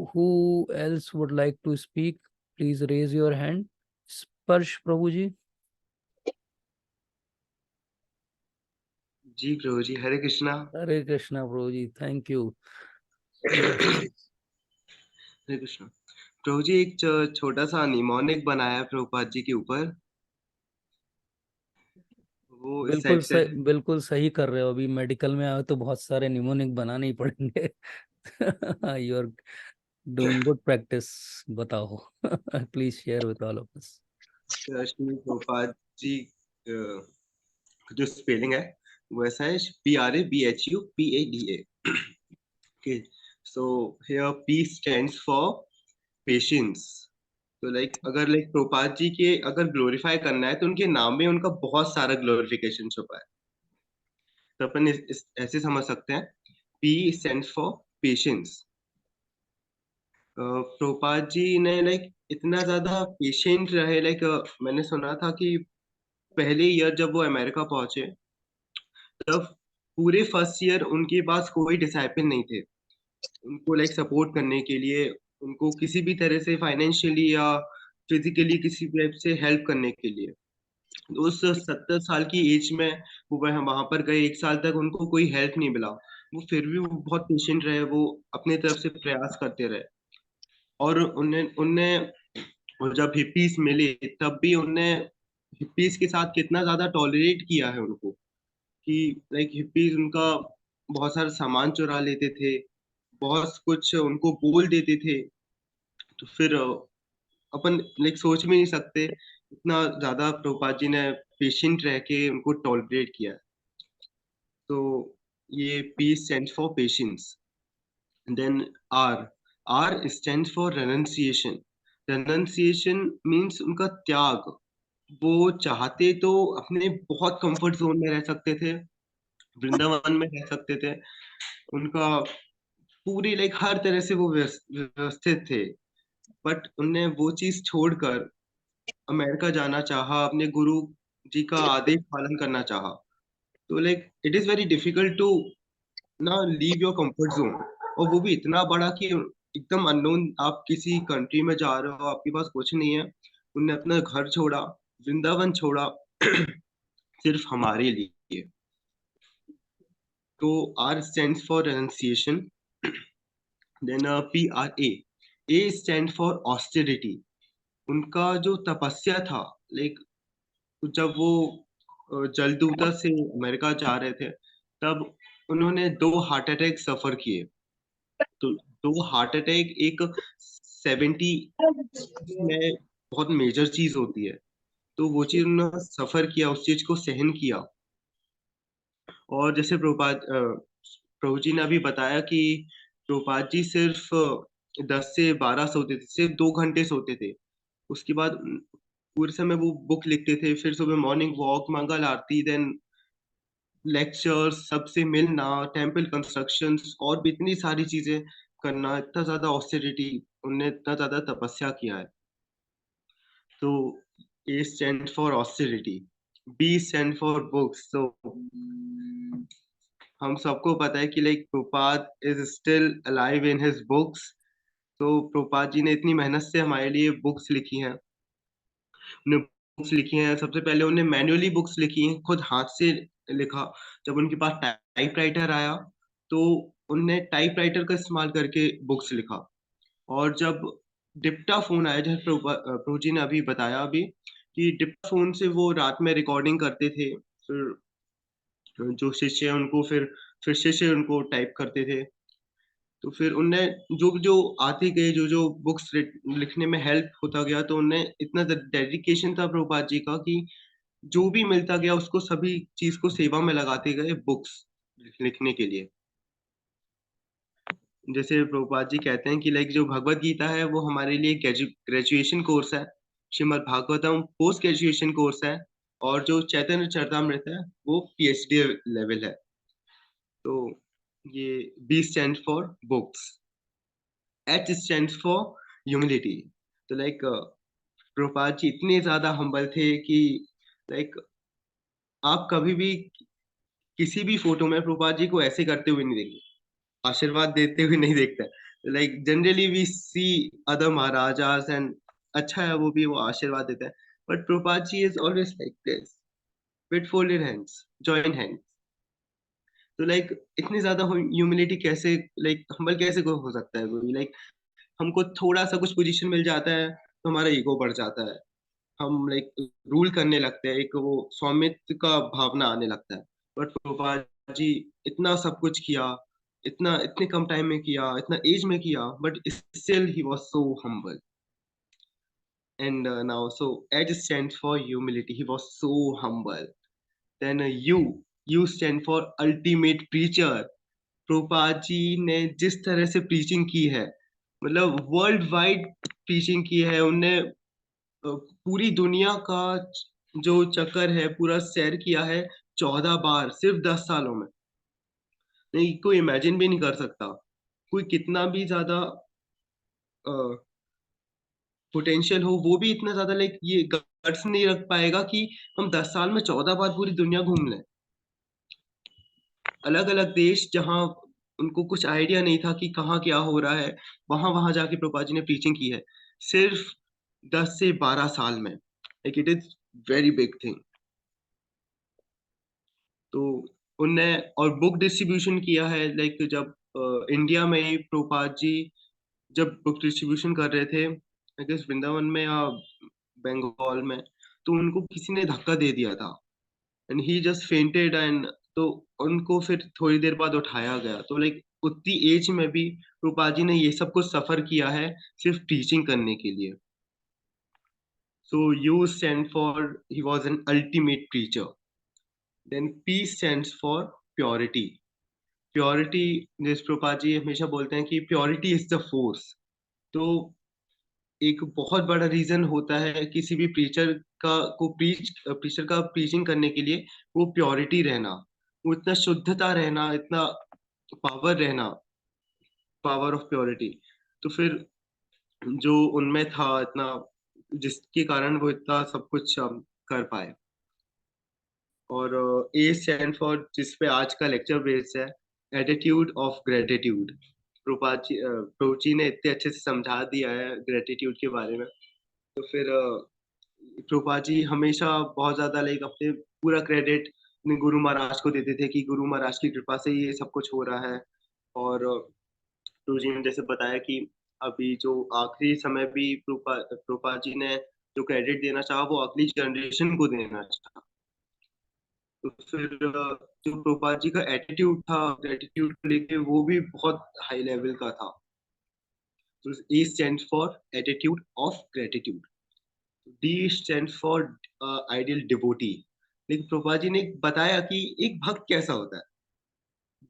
who else would like to speak? Please raise your hand. Sparsh Prabhu ji. Ji Prabhu ji, Hare Krishna. Hare Krishna Prabhu ji, thank you. Hare Krishna. Prabhu ji, एक छोटा सा निमोनिक बनाया है प्रभुपाद जी के ऊपर, वो इस टाइप से है। बिल्कुल सही कर रहे हो। अभी मेडिकल में आओ तो बहुत सारे निमोनिक बनाने ही पड़ेंगे। You are doing good practice. बताओ। Please share with all of us. Shri Prabhupada ji जो स्पेलिंग है वो ऐसा है, PRABHUPADA। Okay, so here P stands for patience. तो लाइक अगर लाइक प्रभुपाद जी के अगर ग्लोरीफाई करना है तो उनके नाम में उनका बहुत सारा ग्लोरिफिकेशन छुपा है। तो अपन ऐसे समझ सकते हैं, P stands for patience. Prabhupada ji ने लाइक इतना ज्यादा पेशेंट रहे। लाइक मैंने सुना था कि पहले ईयर जब वो अमेरिका पहुंचे तब पूरे फर्स्ट ईयर उनके पास कोई डिसाइपल नहीं थे उनको लाइक सपोर्ट करने के लिए, उनको किसी भी तरह से फाइनेंशियली या फिजिकली किसी टाइप से हेल्प करने के लिए। उस 70 साल की एज में वो वहां पर गए, 1 साल तक उनको कोई हेल्प नहीं मिला। वो फिर भी वो बहुत पेशेंट रहे, वो अपने तरफ से प्रयास करते रहे। और उन्हें उन्हें और जब हिप्पीज मिले तब भी उनने हिप्पीज के साथ कितना ज्यादा टॉलरेट किया है उनको, कि लाइक हिप्पीज उनका बहुत सारा सामान चुरा लेते थे, बहुत कुछ उनको बोल देते थे। तो फिर अपन लाइक सोच भी नहीं सकते इतना ज्यादा प्रभुपाद जी ने पेशेंट रह के उनको टॉलरेट किया। तो ये P stand for patience. Then R stand for renunciation. Renunciation means उनका त्याग। वो चाहते तो अपने बहुत कंफर्ट जोन में रह सकते थे, वृंदावन में रह सकते थे, उनका पूरी लाइक हर तरह से वो व्यवस्थित थे। बट उनने वो चीज छोड़कर अमेरिका जाना चाहा, अपने गुरु जी का आदेश पालन करना चाहा। तो like it is very difficult to ना लीव योर कंफर्ट जोन, और वो भी इतना बड़ा कि एकदम अननोन, आप किसी कंट्री में जा रहे हो, आपके पास कुछ नहीं है। उनने अपना घर छोड़ा, वृंदावन छोड़ा, सिर्फ हमारे लिए। तो R stands for renunciation. Then A stand for austerity. उनका जो तपस्या था, लाइक जब वो जलदूता से अमेरिका जा रहे थे तब उन्होंने 2 हार्ट अटैक सफर किए। तो 2 हार्ट अटैक एक 70 में बहुत मेजर चीज होती है। तो वो चीज उन्होंने सफर किया, उस चीज को सहन किया। और जैसे प्रभु जी ने अभी बताया कि प्रभुपाद जी सिर्फ 10 से 12 सोते थे, सिर्फ 2 घंटे सोते थे। उसके बाद पूरे समय वो बुक लिखते थे, फिर सुबह मॉर्निंग वॉक, मंगल आरती, देन लेक्चर्स, सबसे मिलना, टेम्पल कंस्ट्रक्शंस और भी इतनी सारी चीजें करना, इतना ज्यादा ऑस्टेरिटी, उनने इतना ज्यादा तपस्या किया है। तो A stand for austerity, B stand for books. तो हम सबको पता है कि like Prabhupada is still alive in his books. तो प्रभुपाद जी ने इतनी मेहनत से हमारे लिए बुक्स लिखी हैं। उन्हें बुक्स लिखी हैं, सबसे पहले उन्हें मैन्युअली बुक्स लिखी हैं, खुद हाथ से लिखा। जब उनके पास टाइपराइटर आया तो उनने टाइपराइटर का इस्तेमाल करके बुक्स लिखा। और जब डिप्टा फोन आया, जैसे प्रभु जी ने अभी बताया अभी कि डिप्टा फोन से वो रात में रिकॉर्डिंग करते थे, फिर जो शिष्य हैं उनको फिर शिष्य उनको टाइप करते थे। तो फिर उनने जो जो आते गए, जो जो बुक्स लिखने में हेल्प होता गया, तो उनने इतना डेडिकेशन था प्रभुपाद जी का कि जो भी मिलता गया उसको सभी चीज को सेवा में लगाते गए बुक्स लिखने के लिए। जैसे प्रभुपाद जी कहते हैं कि लाइक जो भगवत गीता है वो हमारे लिए ग्रेजुएशन कोर्स है, Shrimad Bhagavatam post graduation course है, और जो चैतन्य चरतामृत है वो पीएचडी लेवल है। तो ये B stand for books, H stand for humility. तो लाइक प्रभुपाद जी इतने ज्यादा हम्बल थे कि लाइक आप कभी भी किसी भी फोटो में प्रभुपाद जी को ऐसे करते हुए नहीं देंगे, आशीर्वाद देते हुए नहीं देखता है। Like generally we see other maharajas and अच्छा है वो भी, वो आशीर्वाद देता है, but Prabhupada ji is always like this with folded hands, joint hands. तो लाइक इतनी ज्यादा ह्यूमिलिटी कैसे, लाइक हम्बल कैसे हो सकता है कोई? लाइक हमको थोड़ा सा कुछ पोजीशन मिल जाता है तो हमारा ईगो बढ़ जाता है, हम लाइक रूल करने लगते हैं, एक वो स्वामित्व का भावना आने लगता है। बट प्रभुपाद जी इतना सब कुछ किया, इतना इतने कम टाइम में किया, इतना एज में किया, but still he was so humble. And now so H stands for humility, he was so humble. Then U stand for ultimate preacher. Prabhupada ji ने जिस तरह से प्रीचिंग की है, मतलब वर्ल्ड वाइड प्रीचिंग की है उनने, पूरी दुनिया का जो चक्कर है पूरा सैर किया है 14 बार सिर्फ 10 सालों में। नहीं, कोई इमेजिन भी नहीं कर सकता, कोई कितना भी ज्यादा पोटेंशियल हो वो भी इतना ज्यादा लाइक ये गट्स नहीं रख पाएगा कि हम 10 साल में 14 बार पूरी दुनिया घूम लें, अलग अलग देश जहाँ उनको कुछ आइडिया नहीं था कि कहाँ क्या हो रहा है, वहां वहां जाके प्रभुपाद जी ने टीचिंग की है सिर्फ 10 से 12 साल में। Like it is very big thing. तो उनने और बुक डिस्ट्रीब्यूशन किया है, लाइक जब इंडिया में ही प्रभुपाद जी जब बुक डिस्ट्रीब्यूशन कर रहे थे, आई गेस वृंदावन में या बंगाल में, तो उनको किसी ने धक्का दे दिया था and he just fainted. And तो उनको फिर थोड़ी देर बाद उठाया गया। तो लाइक उतनी एज में भी प्रभुपाद जी ने ये सब कुछ सफर किया है सिर्फ टीचिंग करने के लिए। So U stand for he was an ultimate preacher. Then P stands for purity. Purity, जिस प्रभुपाद जी हमेशा बोलते हैं कि प्योरिटी इज द फोर्स। तो एक बहुत बड़ा रीजन होता है किसी भी प्रीचर का प्रीचिंग करने के लिए, वो प्योरिटी रहना, वो इतना शुद्धता रहना, इतना पावर रहना, पावर ऑफ प्योरिटी। तो फिर जो उनमें था इतना, जिसके कारण वो इतना सब कुछ कर पाए। और ए स्टैंड फॉर, जिस पे आज का लेक्चर बेस्ड है, एटीट्यूड ऑफ ग्रेटिट्यूड। प्रभु जी ने इतने अच्छे से समझा दिया है ग्रेटिट्यूड के बारे में। तो फिर प्रभुपाद जी हमेशा बहुत ज्यादा लाइक अपने पूरा क्रेडिट अपने गुरु महाराज को देते थे कि गुरु महाराज की कृपा से ये सब कुछ हो रहा है। और प्रभु जी ने जैसे बताया कि अभी जो आखिरी समय भी प्रभुपाद जी ने जो क्रेडिट देना चाहा वो अगली जनरेशन को देना चाहा। तो फिर जो प्रभुपाद जी का एटीट्यूड था ग्रेटिट्यूड को लेके, वो भी बहुत हाई लेवल का था। तो A stand for attitude of gratitude. D stand for ideal devotee. लेकिन प्रभुपाद जी ने बताया कि एक भक्त कैसा होता है।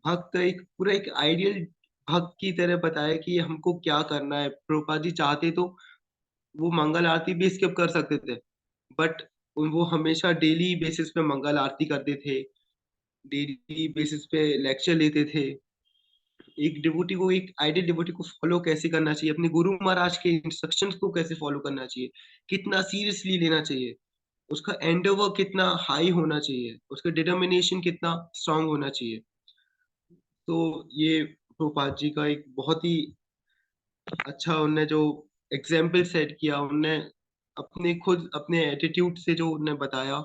भक्त एक पूरा एक आइडियल भक्त की तरह बताया कि हमको क्या करना है। प्रभुपाद जी चाहते तो वो मंगल आरती भी स्किप कर सकते थे, बट वो हमेशा डेली बेसिस पे मंगल आरती करते थे, डेली बेसिस पे लेक्चर लेते थे। एक डिवोटी को, एक आइडियल डिवोटी को फॉलो कैसे करना चाहिए, अपने गुरु महाराज के इंस्ट्रक्शंस को कैसे फॉलो करना चाहिए, कितना सीरियसली लेना चाहिए, उसका एंडेवर कितना हाई होना चाहिए, उसका डिटर्मिनेशन कितना स्ट्रांग होना चाहिए। तो ये प्रभुपाद जी का एक बहुत ही अच्छा उनने जो एग्जाम्पल सेट किया, उनने अपने खुद अपने एटीट्यूड से जो उन्हें बताया,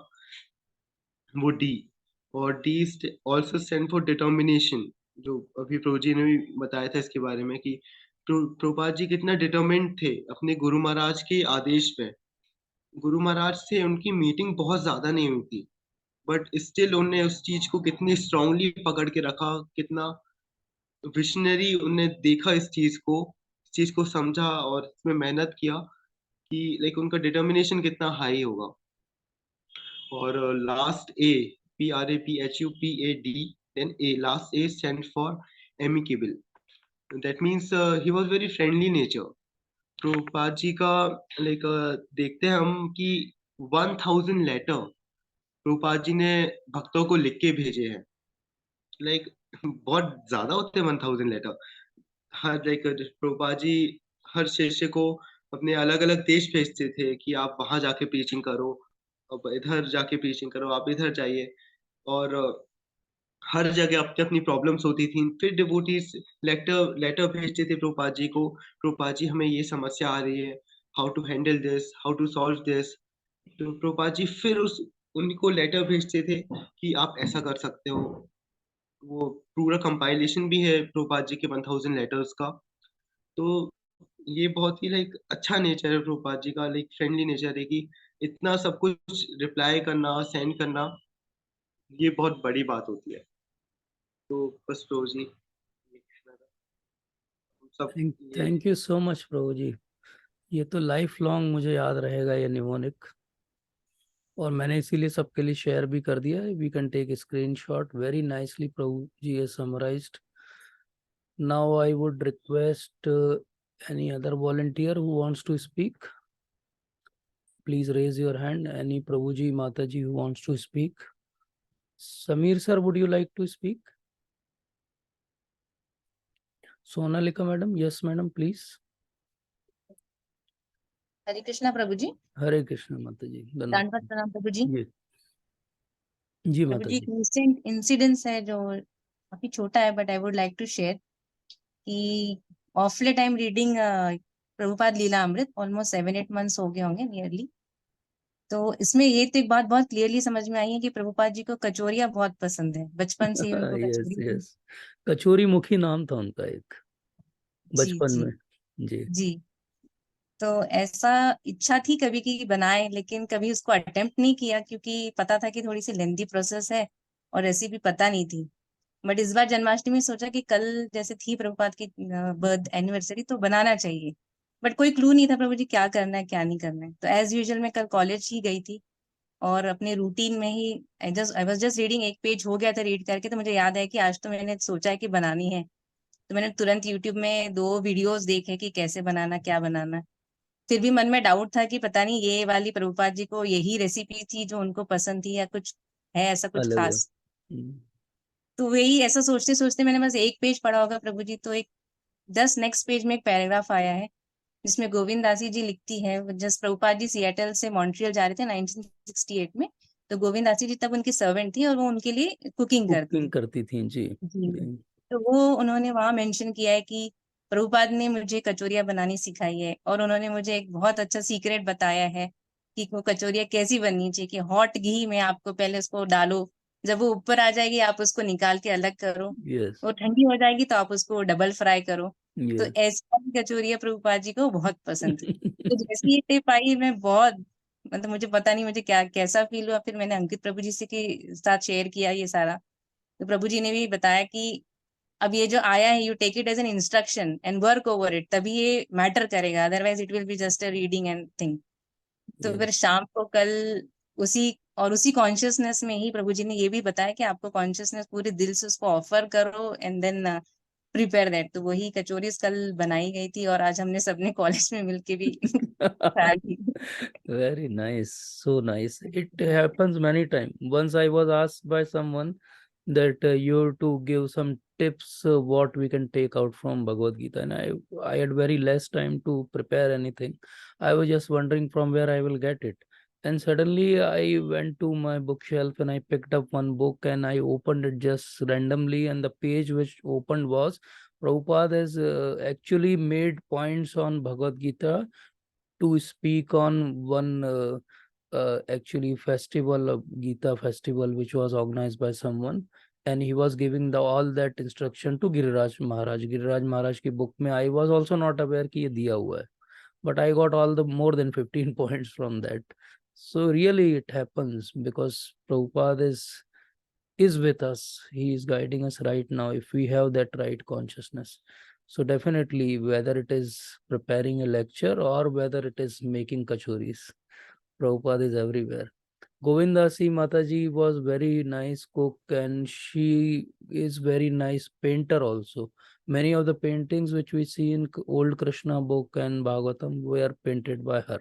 वो डी, और D also stand for determination, जो अभी प्रभु जी ने भी बताया था इसके बारे में कि प्रभुपाद जी कितना डिटर्मिन्ड थे अपने गुरु महाराज के आदेश पे। गुरु महाराज से उनकी मीटिंग बहुत ज्यादा नहीं हुई थी, बट स्टिल उन्होंने उस चीज को कितनी स्ट्रांगली पकड़ के रखा, कितना विशनरी उन्हें देखा इस चीज को समझा और इसमें मेहनत किया कि लाइक उनका डिटर्मिनेशन कितना हाई होगा। और last A, PRAPHUPAD, then A, last A stand for amicable. That means he was very friendly nature. Prabhupada ji का लाइक देखते हैं हम कि 1000 लेटर प्रभुपाद जी ने भक्तों को लिख के भेजे हैं। लाइक बहुत ज्यादा होते हैं 1000 लेटर। हर लाइक प्रभुपाद जी हर शिष्य को अपने अलग अलग देश भेजते थे कि आप वहां जाके प्रीचिंग करो, अब इधर जाके प्रीचिंग करो, आप इधर जाइए। और हर जगह अपनी अपनी प्रॉब्लम्स होती थी। फिर डिवोटीज लेटर लेटर भेजते थे प्रभुपाद जी को, प्रभुपाद जी हमें ये समस्या आ रही है, how to handle this, how to solve this. तो प्रभुपाद जी फिर उस उनको लेटर भेजते थे कि आप ऐसा कर सकते हो। वो पूरा कंपाइलेशन भी है प्रभुपाद जी के 1000 लेटर्स का। तो ये बहुत ही लाइक अच्छा नेचर है प्रभुपाद जी का, लाइक फ्रेंडली नेचर है कि इतना सब कुछ रिप्लाई करना, सेंड करना, ये बहुत बड़ी बात होती है। तो बस प्रभु जी, हम सब ये thank you so much Prabhu जी। ये तो लाइफ लॉन्ग मुझे याद रहेगा ये निमोनिक, और मैंने इसीलिए सबके लिए शेयर भी कर दिया है। We can take screenshot. Very nicely Prabhu ji has summarized. Now I would request any other volunteer who wants to speak. Please raise your hand. Any Prabhuji, Mataji who wants to speak. Samir sir, would you like to speak? Sonalika madam, yes madam, please. हरे कृष्णा प्रभु जी। हरे कृष्ण माता जी, दंडवत प्रणाम प्रभु जी। जी प्रभु माता जी, जी। Recent incidence है जो काफी छोटा है, but I would like to share कि of late time reading Prabhupada Lilamrita almost 7-8 months हो गए होंगे नियरली। तो इसमें ये तो एक बात बहुत क्लियरली समझ में आई है कि प्रभुपाद जी को कचौरियाँ बहुत पसंद है, बचपन से ही उनको यस कचौरी। यस, कचोरी मुखी नाम था उनका एक जी बचपन जी में। जी जी। तो ऐसा इच्छा थी कभी की बनाए, लेकिन कभी उसको अटेम्प्ट नहीं किया क्योंकि पता था कि थोड़ी सी लेंथी प्रोसेस है और रेसिपी पता नहीं थी। बट इस बार जन्माष्टमी में सोचा कि कल जैसे थी प्रभुपाद की बर्थ एनिवर्सरी, तो बनाना चाहिए। बट कोई क्लू नहीं था प्रभु जी क्या करना है क्या नहीं करना है। तो एज यूजुअल मैं कल कॉलेज ही गई थी और अपने रूटीन में ही आई वाज जस्ट रीडिंग, एक पेज हो गया था रीड करके, तो मुझे याद है कि आज तो मैंने सोचा है कि बनानी है। तो मैंने तुरंत यूट्यूब में 2 वीडियोस देखे कि कैसे बनाना, क्या बनाना। फिर भी मन में डाउट था कि पता नहीं ये वाली प्रभुपाद जी को यही रेसिपी थी जो उनको पसंद थी या कुछ है ऐसा कुछ अलग है। खास। तो वही ऐसा सोचते सोचते मैंने बस एक पेज पढ़ा होगा प्रभु जी, तो एक जस्ट नेक्स्ट पेज में एक पैराग्राफ आया है जिसमें गोविंद दासी जी लिखती है, जस्ट प्रभुपाद जी सिएटल से मॉन्ट्रियल जा रहे थे 1968 में। तो गोविंद दासी जी तब उनकी सर्वेंट थी और वो उनके लिए कुकिंग करती कुकिंग थी। करती थी जी। जी। तो वो उन्होंने वहां मेंशन किया है कि प्रभुपाद ने मुझे कचौरियाँ बनानी सिखाई है, और उन्होंने मुझे एक बहुत अच्छा सीक्रेट बताया है कि वो कचौरियाँ कैसी बननी चाहिए। कि हॉट घी में आपको पहले उसको डालो, जब वो ऊपर आ जाएगी आप उसको निकाल के अलग करो, यस वो ठंडी हो जाएगी तो आप उसको डबल फ्राई करो। तो यस। ऐसी वाली कचौरियाँ प्रभुपाद जी को बहुत पसंद थी। तो जैसे ये टिप आई, मैं बहुत, मतलब मुझे पता नहीं मुझे क्या कैसा फील हुआ। फिर मैंने अंकित प्रभु जी से के साथ शेयर किया ये सारा। तो प्रभु जी ने भी बताया कि अब ये जो आया है, you take it as an instruction and work over it, तभी ये मैटर करेगा, otherwise it will be just a reading and thing. तो फिर शाम को कल उसी कॉन्शियसनेस में ही प्रभु जी ने ये भी बताया कि आपको कॉन्शियसनेस पूरे दिल से उसको ऑफर करो एंड देन प्रिपेयर दैट। तो वही कचोरीज कल बनाई गई थी और आज हमने सबने कॉलेज में मिलके भी खाई थी। Very nice, so nice. It happens many times. Once I was asked by someone that you have to give some tips what we can take out from Bhagavad Gita, and I had very less time to prepare anything. I was just wondering from where I will get it, And suddenly I went to my bookshelf and I picked up one book and I opened it just randomly, and the page which opened was Prabhupada has actually made points on Bhagavad Gita to speak on one actually festival of Gita festival which was organized by someone, and he was giving all that instruction to Giriraj Maharaj. Giriraj Maharaj की book में I was also not aware कि ये दिया हुआ है, but I got all the more than 15 points from that. So really it happens because Prabhupada is with us. He is guiding us right now if we have that right consciousness. So definitely, whether it is preparing a lecture or whether it is making kachoris, Prabhupada is everywhere. Govindasi Mataji was very nice cook and she is very nice painter also. Many of the paintings which we see in old Krishna book and Bhagavatam were painted by her.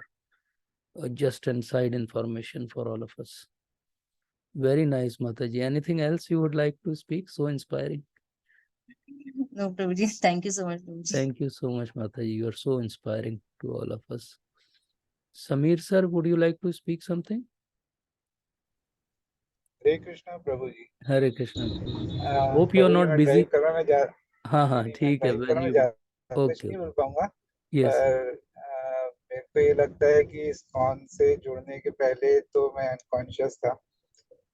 Just inside information for all of us. Very nice, Mataji. Anything else you would like to speak? So inspiring. No, Prabhuji, thank you so much, Prabhuji. Thank you so much, Mataji. You are so inspiring to all of us. Samir sir, would you like to speak something? Hare Krishna Prabhu ji. Hare Krishna. Hope you are not busy. हाँ ठीक है, when you कुछ okay नहीं बोल पाऊंगा, yes पर मेरे को ये लगता है कि इस कॉन से जुड़ने के पहले तो मैं अनकॉन्शियस था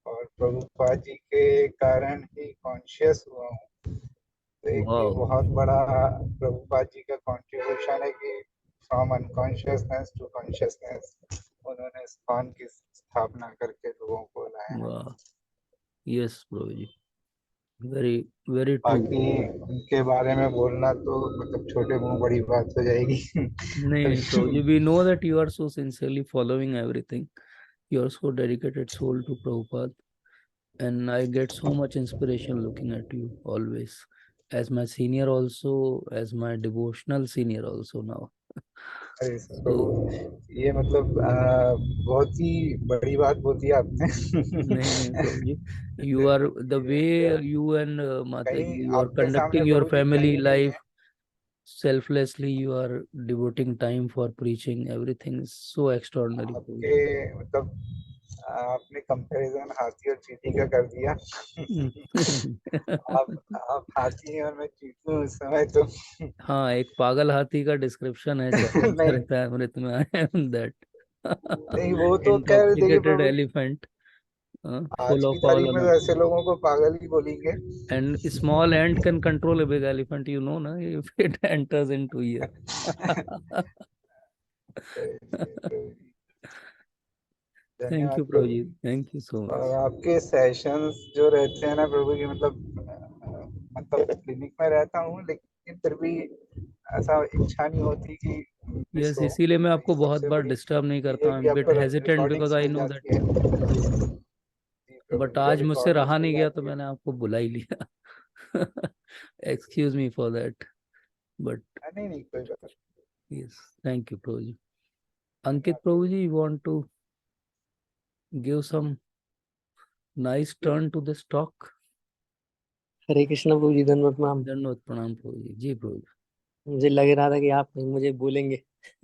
और प्रभुपाद जी के कारण ही कॉन्शियस हुआ हूँ। तो एक ये wow बहुत बड़ा प्रभुपाद जी का कंट्रीब्यूशन है कि फ्रॉम अनकॉन्शियसनेस टू कॉन्शियसनेस उन्होंने इस कॉन की स्थापना करके लोगों को लाया। wow yes Prabhuji, very very true. बाकी उनके बारे में बोलना तो मतलब छोटे मुंह बड़ी बात हो जाएगी। नहीं Prabhuji, we know that you are so sincerely following everything. You are so dedicated soul to Prabhupada, and I get so much inspiration looking at you always, as my senior also, as my devotional senior also now. अरे प्रभु, ये मतलब बहुत ही बड़ी बात बोल दी आपने। नहीं Prabhuji, you are the way you and Mataji, you are आपके सामने conducting your Prabhu ji family कहीं नहीं life selflessly. You are devoting time for preaching. Everything is so extraordinary. आपके मतलब आपने कंपैरिजन हाथी और चींटी का कर दिया। आप हाथी हैं और मैं चींटी हूँ इस समय तो। हाँ, एक पागल हाथी का डिस्क्रिप्शन है चरितामृत में, आई एम दैट नहीं वो तो खैर देखिए intoxicated प्रभु, elephant, आज full की of all तारीख में तो ऐसे लोगों को पागल ही बोलेंगे। and small ant can control a big elephant, you know, na, if it enters into ear. Thank you, धन्यवाद Prabhuji. Thank you so और much. आपके सेशंस जो रहते हैं ना प्रभु जी, मतलब क्लिनिक में रहता हूँ लेकिन फिर भी ऐसा इच्छा नहीं होती कि Yes, इसीलिए मैं आपको बहुत बार डिस्टर्ब नहीं करता हूँ. I'm bit hesitant because I know that. But आज मुझसे रहा नहीं गया तो मैंने आपको बुला ही लिया. Excuse me for that. But नहीं कोई बात। yes, thank you, Prabhuji. Ankit Prabhuji, you want to give some nice turn to this talk? हरे कृष्ण प्रभु जी, धन्यवाद प्रणाम। धन्यवाद प्रणाम प्रभुजी। जी प्रभुजी, मुझे लग रहा था कि आप मुझे बोलेंगे।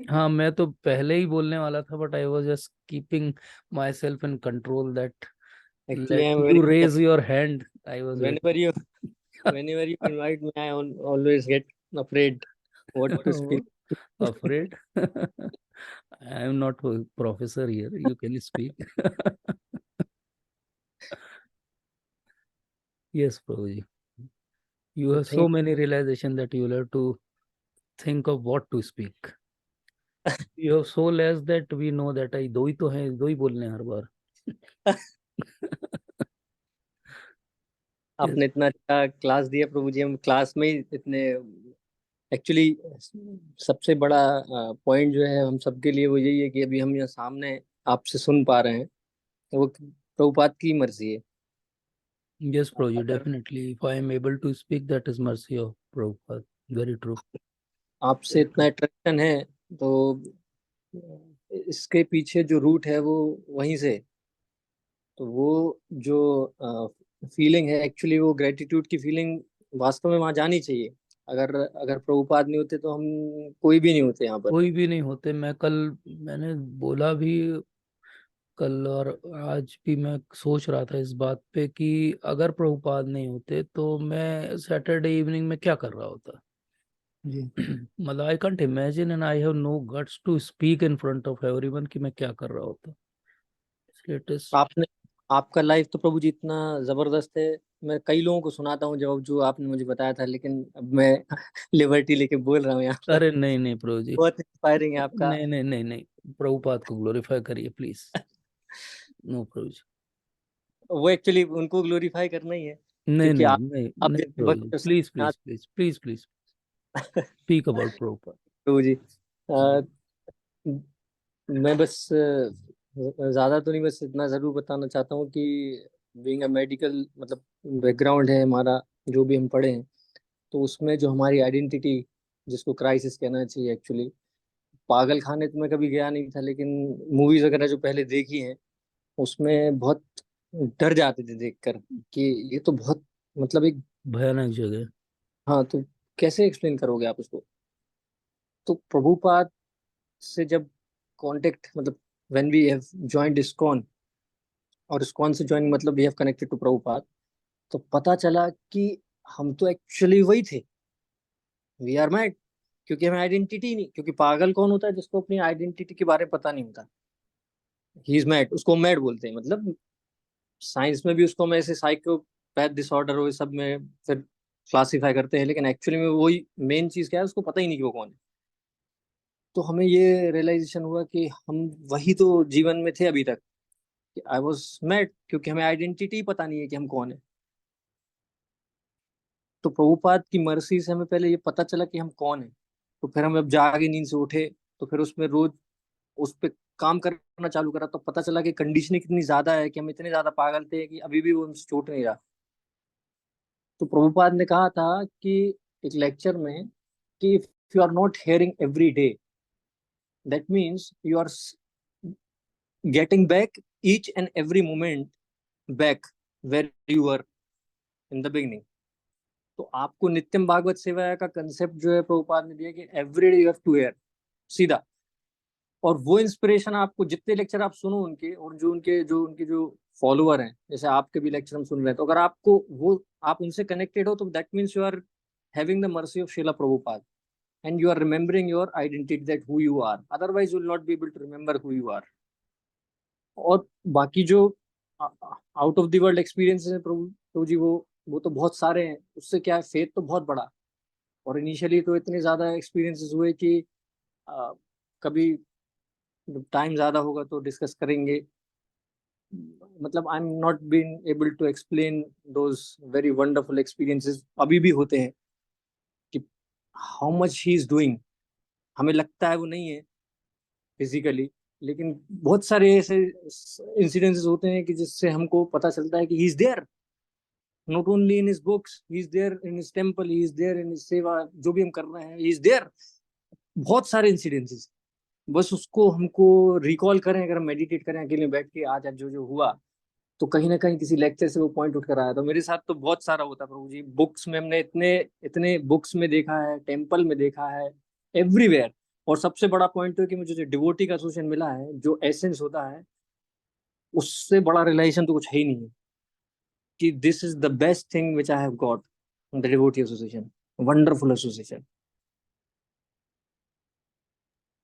हाँ, मैं तो पहले ही बोलने वाला था, but I was just keeping my self in control that let you raise your hand. I was whenever you invite me, I always get afraid what to speak. Afraid? I am not a professor here. You can speak. Yes, Prabhuji. You have so many realization that you will have to think of what to speak. You have so less that we know that I दो ही तो हैं, दो ही बोलने हर बार. आपने इतना अच्छा class दिया प्रभु जी, हम क्लास में ही इतने एक्चुअली सबसे बड़ा पॉइंट जो है हम सबके लिए वो यही है कि अभी हम यहाँ सामने आपसे सुन पा रहे हैं, वो प्रभुपाद की मर्जी है. Yes, Prabhuji, definitely. If I am able to speak, that is mercy of Prabhupada. Very true. आपसे इतना अट्रैक्शन है तो इसके पीछे जो रूट है वो वहीं से, तो वो जो फीलिंग है एक्चुअली वो ग्रेटिट्यूड की फीलिंग वास्तव में वहां जानी चाहिए. अगर प्रभुपाद नहीं होते तो हम कोई भी नहीं होते यहाँ पर. कोई भी नहीं होते. मैंने बोला भी कल और आज भी मैं सोच रहा था इस बात पे कि अगर प्रभुपाद नहीं होते तो मैं सैटरडे इवनिंग में क्या कर रहा होता। जी मतलब I can't imagine and I have no guts to speak in front of everyone कि मैं क्या कर रहा होता। इसलिए it is- आपने आपका लाइफ तो प्रभु जी इतना जबरदस्त है, मैं कई लोगों को सुनाता हूँ जब जो आपने मुझे बताया था, लेकिन अब मैं लिबर्टी लेके बोल रहा हूँ यहाँ पर। अरे नहीं नहीं प्रभु जी, बहुत इंस्पायरिंग है आपका। नहीं नहीं नहीं नहीं, प्रभुपाद को ग्लोरीफाई करिए प्लीज। नो प्रभु जी, वो एक्चुअली उनको ग्लोरीफाई करना ही है, नहीं क्योंकि नहीं आप नहीं आप नहीं जैसे प्रभु जी, बच्चों से प्लीज यहाँ please please please please speak about Prabhupada. Prabhu ji मैं बस ज्यादा तो नहीं, बस इतना जरूर बताना चाहता हूँ कि बीइंग अ मेडिकल मतलब बैकग्राउंड है हमारा, जो भी हम पढ़े हैं, तो उसमें जो हमारी आइडेंटिटी, जिसको क्राइसिस कहना चाहिए एक्चुअली, पागल खाने तो मैं कभी गया नहीं था, लेकिन मूवीज वगैरह जो पहले देखी हैं उसमें बहुत डर जाते थे देखकर कि ये तो बहुत मतलब एक, भयानक जगह। हाँ तो कैसे एक्सप्लेन करोगे आप उसको। तो प्रभुपाद से जब कांटेक्ट मतलब when we have joined ISKCON, और इस्कॉन से ज्वाइन मतलब we have connected to Prabhupada, तो पता चला कि हम तो एक्चुअली वही थे, वी आर मैड। क्योंकि हमें आइडेंटिटी नहीं, क्योंकि पागल कौन होता है जिसको अपनी आइडेंटिटी के बारे में पता नहीं होता, ही इज मैड, उसको मैड बोलते हैं। मतलब साइंस में भी उसको हम ऐसे साइकोपैथ डिसऑर्डर हो, इस सब में फिर क्लासिफाई करते हैं, लेकिन एक्चुअली में वही मेन चीज क्या है उसको पता ही नहीं कि वो कौन है। तो हमें ये रियलाइजेशन हुआ कि हम वही तो जीवन में थे अभी तक, कि आई वॉज मैड, क्योंकि हमें आइडेंटिटी पता नहीं है कि हम कौन है। तो प्रभुपाद की मर्सी से हमें पहले ये पता चला कि हम कौन है, तो फिर हम अब जागे नींद से उठे तो फिर उसमें रोज उस पर काम करना चालू करा, तो पता चला कि कंडीशनिंग कितनी ज्यादा है कि हम इतने ज्यादा पागल थे कि अभी भी वो हमसे छूट नहीं रहा। तो प्रभुपाद ने कहा था कि एक लेक्चर में कि if you are not hearing every day, that means you are getting back each and every moment back where you were in the beginning. तो आपको नित्यम भागवत सेवा का कंसेप्ट जो है प्रभुपाद ने दिया कि every day you have to hear, सीधा। और वो इंस्पिरेशन आपको जितने लेक्चर आप सुनो उनके, और जो उनके जो फॉलोअर हैं, जैसे आपके भी लेक्चर हम सुन रहे हैं, तो अगर आपको वो आप उनसे कनेक्टेड हो, तो that means you are having the mercy of Srila Prabhupada, and you are remembering your identity, that who you are, otherwise you will not be able to remember who you are। और बाकी जो out of the world experiences है प्रभु जी, वो तो बहुत सारे हैं, उससे क्या है, फेथ तो बहुत बड़ा। और इनिशियली तो इतने ज्यादा एक्सपीरियंसेस हुए कि कभी टाइम ज्यादा होगा तो डिस्कस करेंगे। मतलब I am not been able to explain those very wonderful experiences, अभी भी होते हैं कि how much he is doing. हमें लगता है वो नहीं है फिजिकली, लेकिन बहुत सारे ऐसे इंसिडेंसेस होते हैं कि जिससे हमको पता चलता है कि he is there, not only in his books, he is there in his temple, he is there in his सेवा, जो भी हम कर रहे हैं ही इज देयर। बहुत सारे इंसिडेंसेस, बस उसको हमको रिकॉल करें, अगर हम मेडिटेट करें अकेले बैठ के, आज आज जो जो हुआ, तो कहीं ना कहीं किसी लेक्चर से वो पॉइंट उठ कर आया। तो मेरे साथ तो बहुत सारा होता है प्रभु जी, बुक्स में हमने इतने इतने बुक्स में देखा है, टेम्पल में देखा है, एवरीवेयर। और सबसे बड़ा पॉइंट है कि मुझे जो डिवोटी का एसोसिएशन मिला है, जो एसेंस होता है, उससे बड़ा रिलेशन तो कुछ है ही नहीं है, कि this is the best thing which I have got, the devotee association, wonderful association.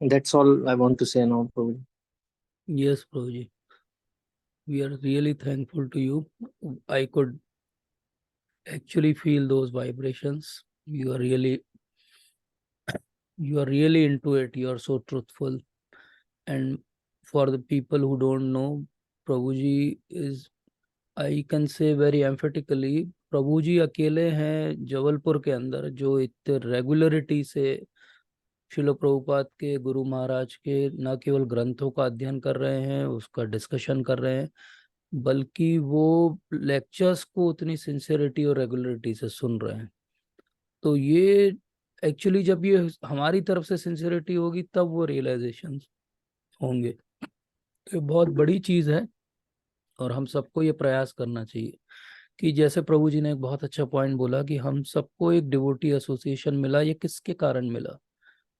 That's all I want to say now prabhu ji. Yes prabhu ji, we are really thankful to you. I could actually feel those vibrations. You are really into it. You are so truthful. And for the people who don't know, Prabhuji is, I can say very emphatically, प्रभुजी अकेले हैं जबलपुर के अंदर जो इतने regularity से शिल प्रभुपाद के, गुरु महाराज के न केवल ग्रंथों का अध्ययन कर रहे हैं, उसका डिस्कशन कर रहे हैं, बल्कि वो लेक्चर्स को उतनी सिंसियरिटी और रेगुलरिटी से सुन रहे हैं। तो ये एक्चुअली जब ये हमारी तरफ से सिंसियरिटी होगी तब वो रियलाइजेशन होंगे। तो ये बहुत बड़ी चीज़ है और हम सबको ये प्रयास करना चाहिए कि जैसे प्रभु जी ने एक बहुत अच्छा पॉइंट बोला कि हम सबको एक डिवोटी एसोसिएशन मिला, ये किसके कारण मिला।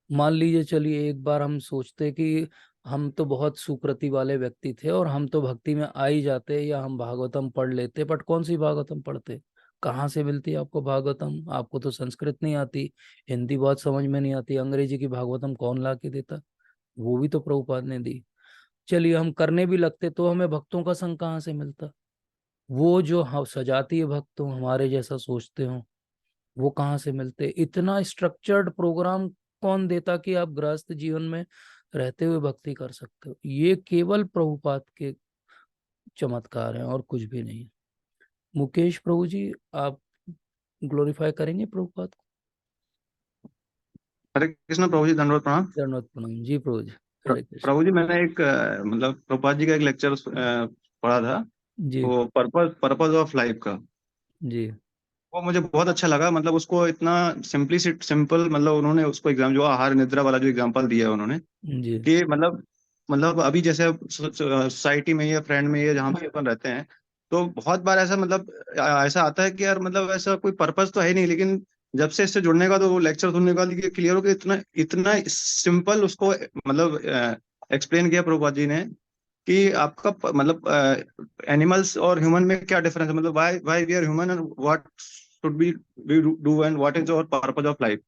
मान लीजिए, चलिए एक बार हम सोचते कि हम तो बहुत सुकृति वाले व्यक्ति थे और हम तो भक्ति में आ ही जाते या हम भागवतम पढ़ लेते, बट कौन सी भागवतम पढ़ते, कहाँ से मिलती आपको भागवतम? आपको तो संस्कृत नहीं आती, हिंदी बहुत समझ में नहीं आती, अंग्रेजी की भागवतम कौन ला के देता? वो भी तो प्रभुपाद ने दी। चलिए हम करने भी लगते तो हमें भक्तों का संग कहाँ से मिलता? वो जो हम सजाती है भक्त हो, हमारे जैसा सोचते हो, वो कहाँ से मिलते? इतना स्ट्रक्चर्ड प्रोग्राम कौन देता कि आप गृहस्थ जीवन में रहते हुए भक्ति कर सकते हो? ये केवल प्रभुपाद के चमत्कार हैं और कुछ भी नहीं। मुकेश प्रभु जी, आप ग्लोरीफाई करेंगे प्रभुपाद को? हरे कृष्ण प्रभु जी, दंडवत प्रणाम। दंडवत प्रणाम जी प्रभु जी। हरे कृष्ण प्रभु जी, मैंने एक मतलब प्रभुपाद जी का एक लेक्चर पढ़ा था, जी। वो पर्पस ऑफ लाइफ का। जी वो मुझे बहुत अच्छा लगा। मतलब उसको इतना सिंपल, मतलब उन्होंने उसको एग्जाम जो आहार निद्रा वाला जो एग्जांपल दिया है उन्होंने, जी कि मतलब अभी जैसे सोसाइटी में या फ्रेंड में या जहाँ भी अपन रहते हैं, तो बहुत बार ऐसा मतलब ऐसा आता है कि यार मतलब ऐसा कोई पर्पस तो है नहीं, लेकिन जब से इससे जुड़ने का, तो वो लेक्चर सुनने के बाद ये क्लियर हो कि इतना इतना सिंपल उसको मतलब एक्सप्लेन किया प्रभुपाद जी ने, कि आपका मतलब एनिमल्स और ह्यूमन में क्या डिफरेंस है, मतलब why we are human and what should be we do and what is our purpose of life.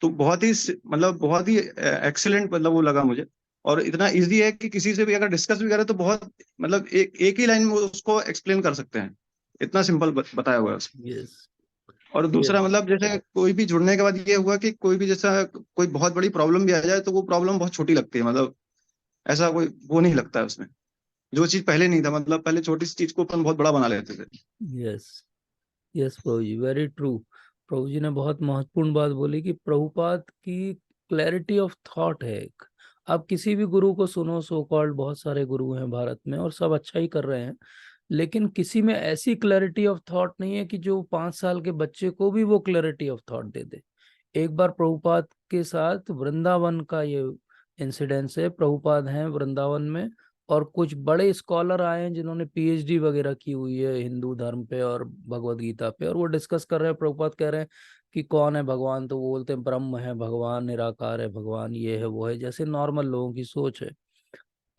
तो बहुत ही मतलब बहुत ही एक्सीलेंट मतलब वो लगा मुझे। और इतना इजी है कि किसी से भी अगर डिस्कस भी करें तो बहुत मतलब एक ही लाइन में उसको एक्सप्लेन कर सकते हैं। इतना सिंपल बताया हुआ है उसमें। यस और यस दूसरा मतलब जैसे कोई भी जुड़ने के बाद ये हुआ कि कोई भी जैसा कोई बहुत बड़ी प्रॉब्लम भी आ जाए तो वो प्रॉब्लम बहुत छोटी लगती है। मतलब ऐसा कोई वो नहीं लगता है उसमें, जो चीज पहले नहीं था। मतलब पहले छोटी सी चीज को अपन बहुत बड़ा बना लेते थे। यस यस प्रभु जी, वेरी ट्रू। प्रभु जी ने बहुत महत्वपूर्ण बात बोली कि प्रभुपाद की क्लैरिटी ऑफ थॉट है एक। आप किसी भी गुरु को सुनो, सो कॉल्ड बहुत सारे गुरु हैं भारत में और सब अच्छा ही कर रहे हैं, लेकिन किसी में ऐसी क्लैरिटी ऑफ थॉट नहीं है कि जो 5 साल के बच्चे को भी वो क्लैरिटी ऑफ थॉट दे दे। एक बार प्रभुपाद के साथ वृंदावन का ये इंसिडेंस है। प्रभुपाद हैं वृंदावन में और कुछ बड़े स्कॉलर आए हैं जिन्होंने पीएचडी वगैरह की हुई है हिंदू धर्म पे और भगवत गीता पे, और वो डिस्कस कर रहे हैं। प्रभुपाद कह रहे हैं कि कौन है भगवान, तो वो बोलते हैं ब्रह्म है भगवान, निराकार है भगवान, ये है वो है, जैसे नॉर्मल लोगों की सोच है।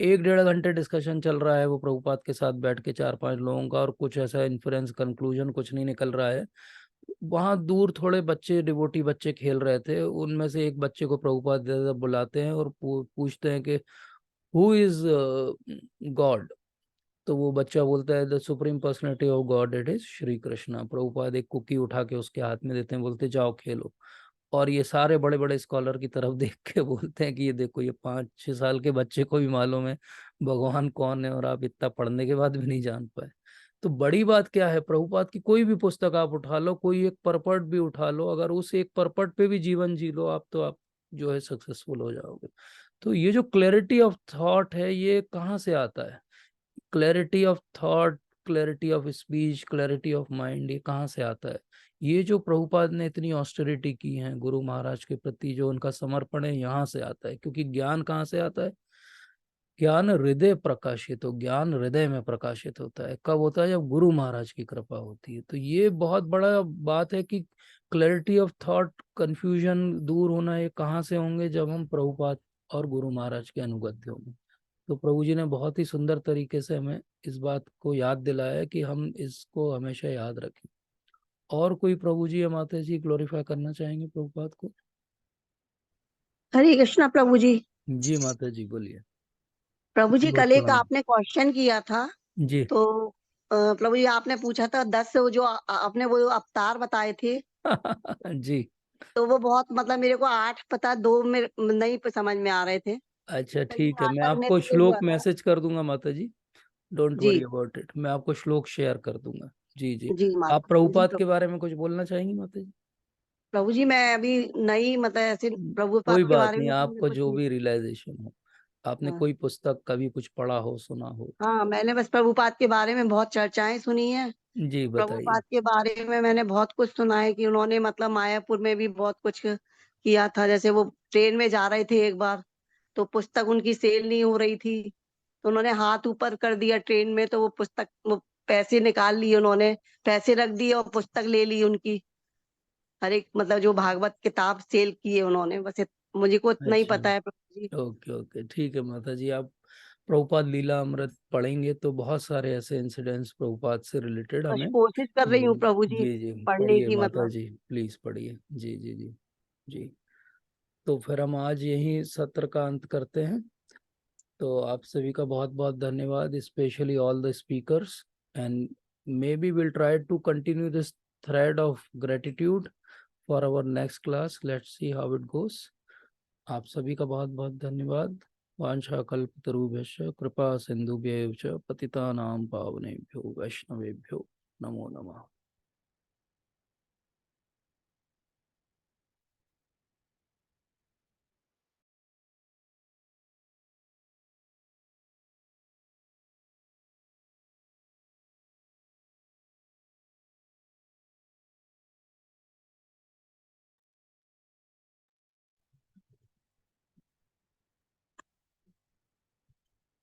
1-1.5 घंटे डिस्कशन चल रहा है वो प्रभुपाद के साथ बैठ के 4-5 लोगों का, और कुछ ऐसा इन्फ्रेंस कंक्लूजन कुछ नहीं निकल रहा है। वहां दूर थोड़े बच्चे, डिवोटी बच्चे खेल रहे थे, उनमें से एक बच्चे को प्रभुपाद बुलाते हैं और पूछते हैं कि हु इज गॉड? तो वो बच्चा बोलता है the supreme personality of God, it is Shri Krishna. Prabhupada एक कुकी उठा के उसके हाथ में देते हैं, बोलते जाओ खेलो। और ये सारे बड़े बड़े स्कॉलर की तरफ देख के बोलते हैं कि ये देखो, ये 5-6 साल के बच्चे को भी मालूम है भगवान कौन है और आप इतना पढ़ने के बाद भी नहीं जान पाए। तो बड़ी बात क्या है, प्रभुपाद की कोई भी पुस्तक आप उठा लो, कोई एक परपट भी उठा लो, अगर उस एक परपट पे भी जीवन जी लो आप, तो आप जो है सक्सेसफुल हो जाओगे। तो ये जो क्लैरिटी ऑफ थॉट है, ये कहाँ से आता है? Clarity of thought, clarity of speech, clarity of mind, ये कहाँ से आता है? ये जो प्रभुपाद ने इतनी ऑस्टेरिटी की है गुरु महाराज के प्रति, जो उनका समर्पण है, यहाँ से आता है। क्योंकि ज्ञान कहाँ से आता है? ज्ञान हृदय प्रकाशित हो, ज्ञान हृदय में प्रकाशित होता है। कब होता है? जब गुरु महाराज की कृपा होती है। तो ये बहुत बड़ा बात है कि क्लैरिटी ऑफ थॉट, कंफ्यूजन दूर होना, ये कहाँ से होंगे? जब हम प्रभुपाद और गुरु महाराज के अनुगत्य होंगे। तो प्रभु जी ने बहुत ही सुंदर तरीके से हमें इस बात को याद दिलाया है कि हम इसको हमेशा याद रखें। और कोई प्रभु जी या माता जी ग्लोरीफाई करना चाहेंगे प्रभुपाद को? हरे कृष्णा प्रभु जी। जी माता जी बोलिए। प्रभु जी, बहुत कल एक प्रणाम। आपने क्वेश्चन किया था, जी तो प्रभु जी आपने पूछा था 10 वो जो आपने वो अवतार बताए थे, जी तो वो बहुत मतलब मेरे को 8 पता, 2 में नहीं समझ में आ रहे थे। अच्छा कल ठीक है, मैं नाटक में आपको तो ये हुआ श्लोक था। मैसेज कर दूंगा माता जी, don't ji worry about it, मैं आपको श्लोक शेयर कर दूंगा। जी जी। जी आप जी प्रभुपाद के बारे में कुछ बोलना चाहेंगी माता जी? प्रभु जी, मैं अभी नई मतलब ऐसे प्रभुपाद कोई के बात बारे नहीं, में तो मुझे आपको कुछ जो नहीं। भी रियलाइजेशन हो, आपने हाँ, कोई पुस्तक कभी कुछ पढ़ा हो, सुना हो? हाँ, मैंने बस प्रभुपाद के बारे में बहुत चर्चाएं सुनी है। जी बताइए। प्रभुपाद के बारे में मैंने बहुत कुछ सुना है कि उन्होंने मतलब मायापुर में भी बहुत कुछ किया था। जैसे वो ट्रेन में जा रहे थे एक बार, तो पुस्तक उनकी सेल नहीं हो रही थी, तो उन्होंने हाथ ऊपर कर दिया ट्रेन में, तो वो पुस्तक, वो पैसे निकाल लिए उन्होंने, पैसे रख दिए और पुस्तक ले ली उनकी। हर एक मतलब जो भागवत किताब सेल की है उन्होंने, बस मुझे को इतना ही अच्छा। पता है प्रभु जी। ओके ओके, ठीक है माता जी। आप प्रभुपाद लीला अमृत पढ़ेंगे तो बहुत सारे ऐसे इंसिडेंट्स प्रभुपाद से रिलेटेड बस हमें कोशिश कर रही हूँ प्रभु जी जी पढ़ने पढ़िए की, माता मतलब जी, प्लीज पढ़िए। जी जी जी जी। तो फिर हम आज यही सत्र का अंत करते हैं। तो आप सभी का बहुत बहुत धन्यवाद, specially all the speakers, and maybe will try to continue this thread of gratitude for our next class. Let's see how it goes. आप सभी का बहुत बहुत धन्यवाद। वाञ्छाकल्पतरुभ्यश्च कृपा सिन्धुभ्यैव च पतितानां पावनेभ्यो वैष्णवेभ्यो नमो नमः।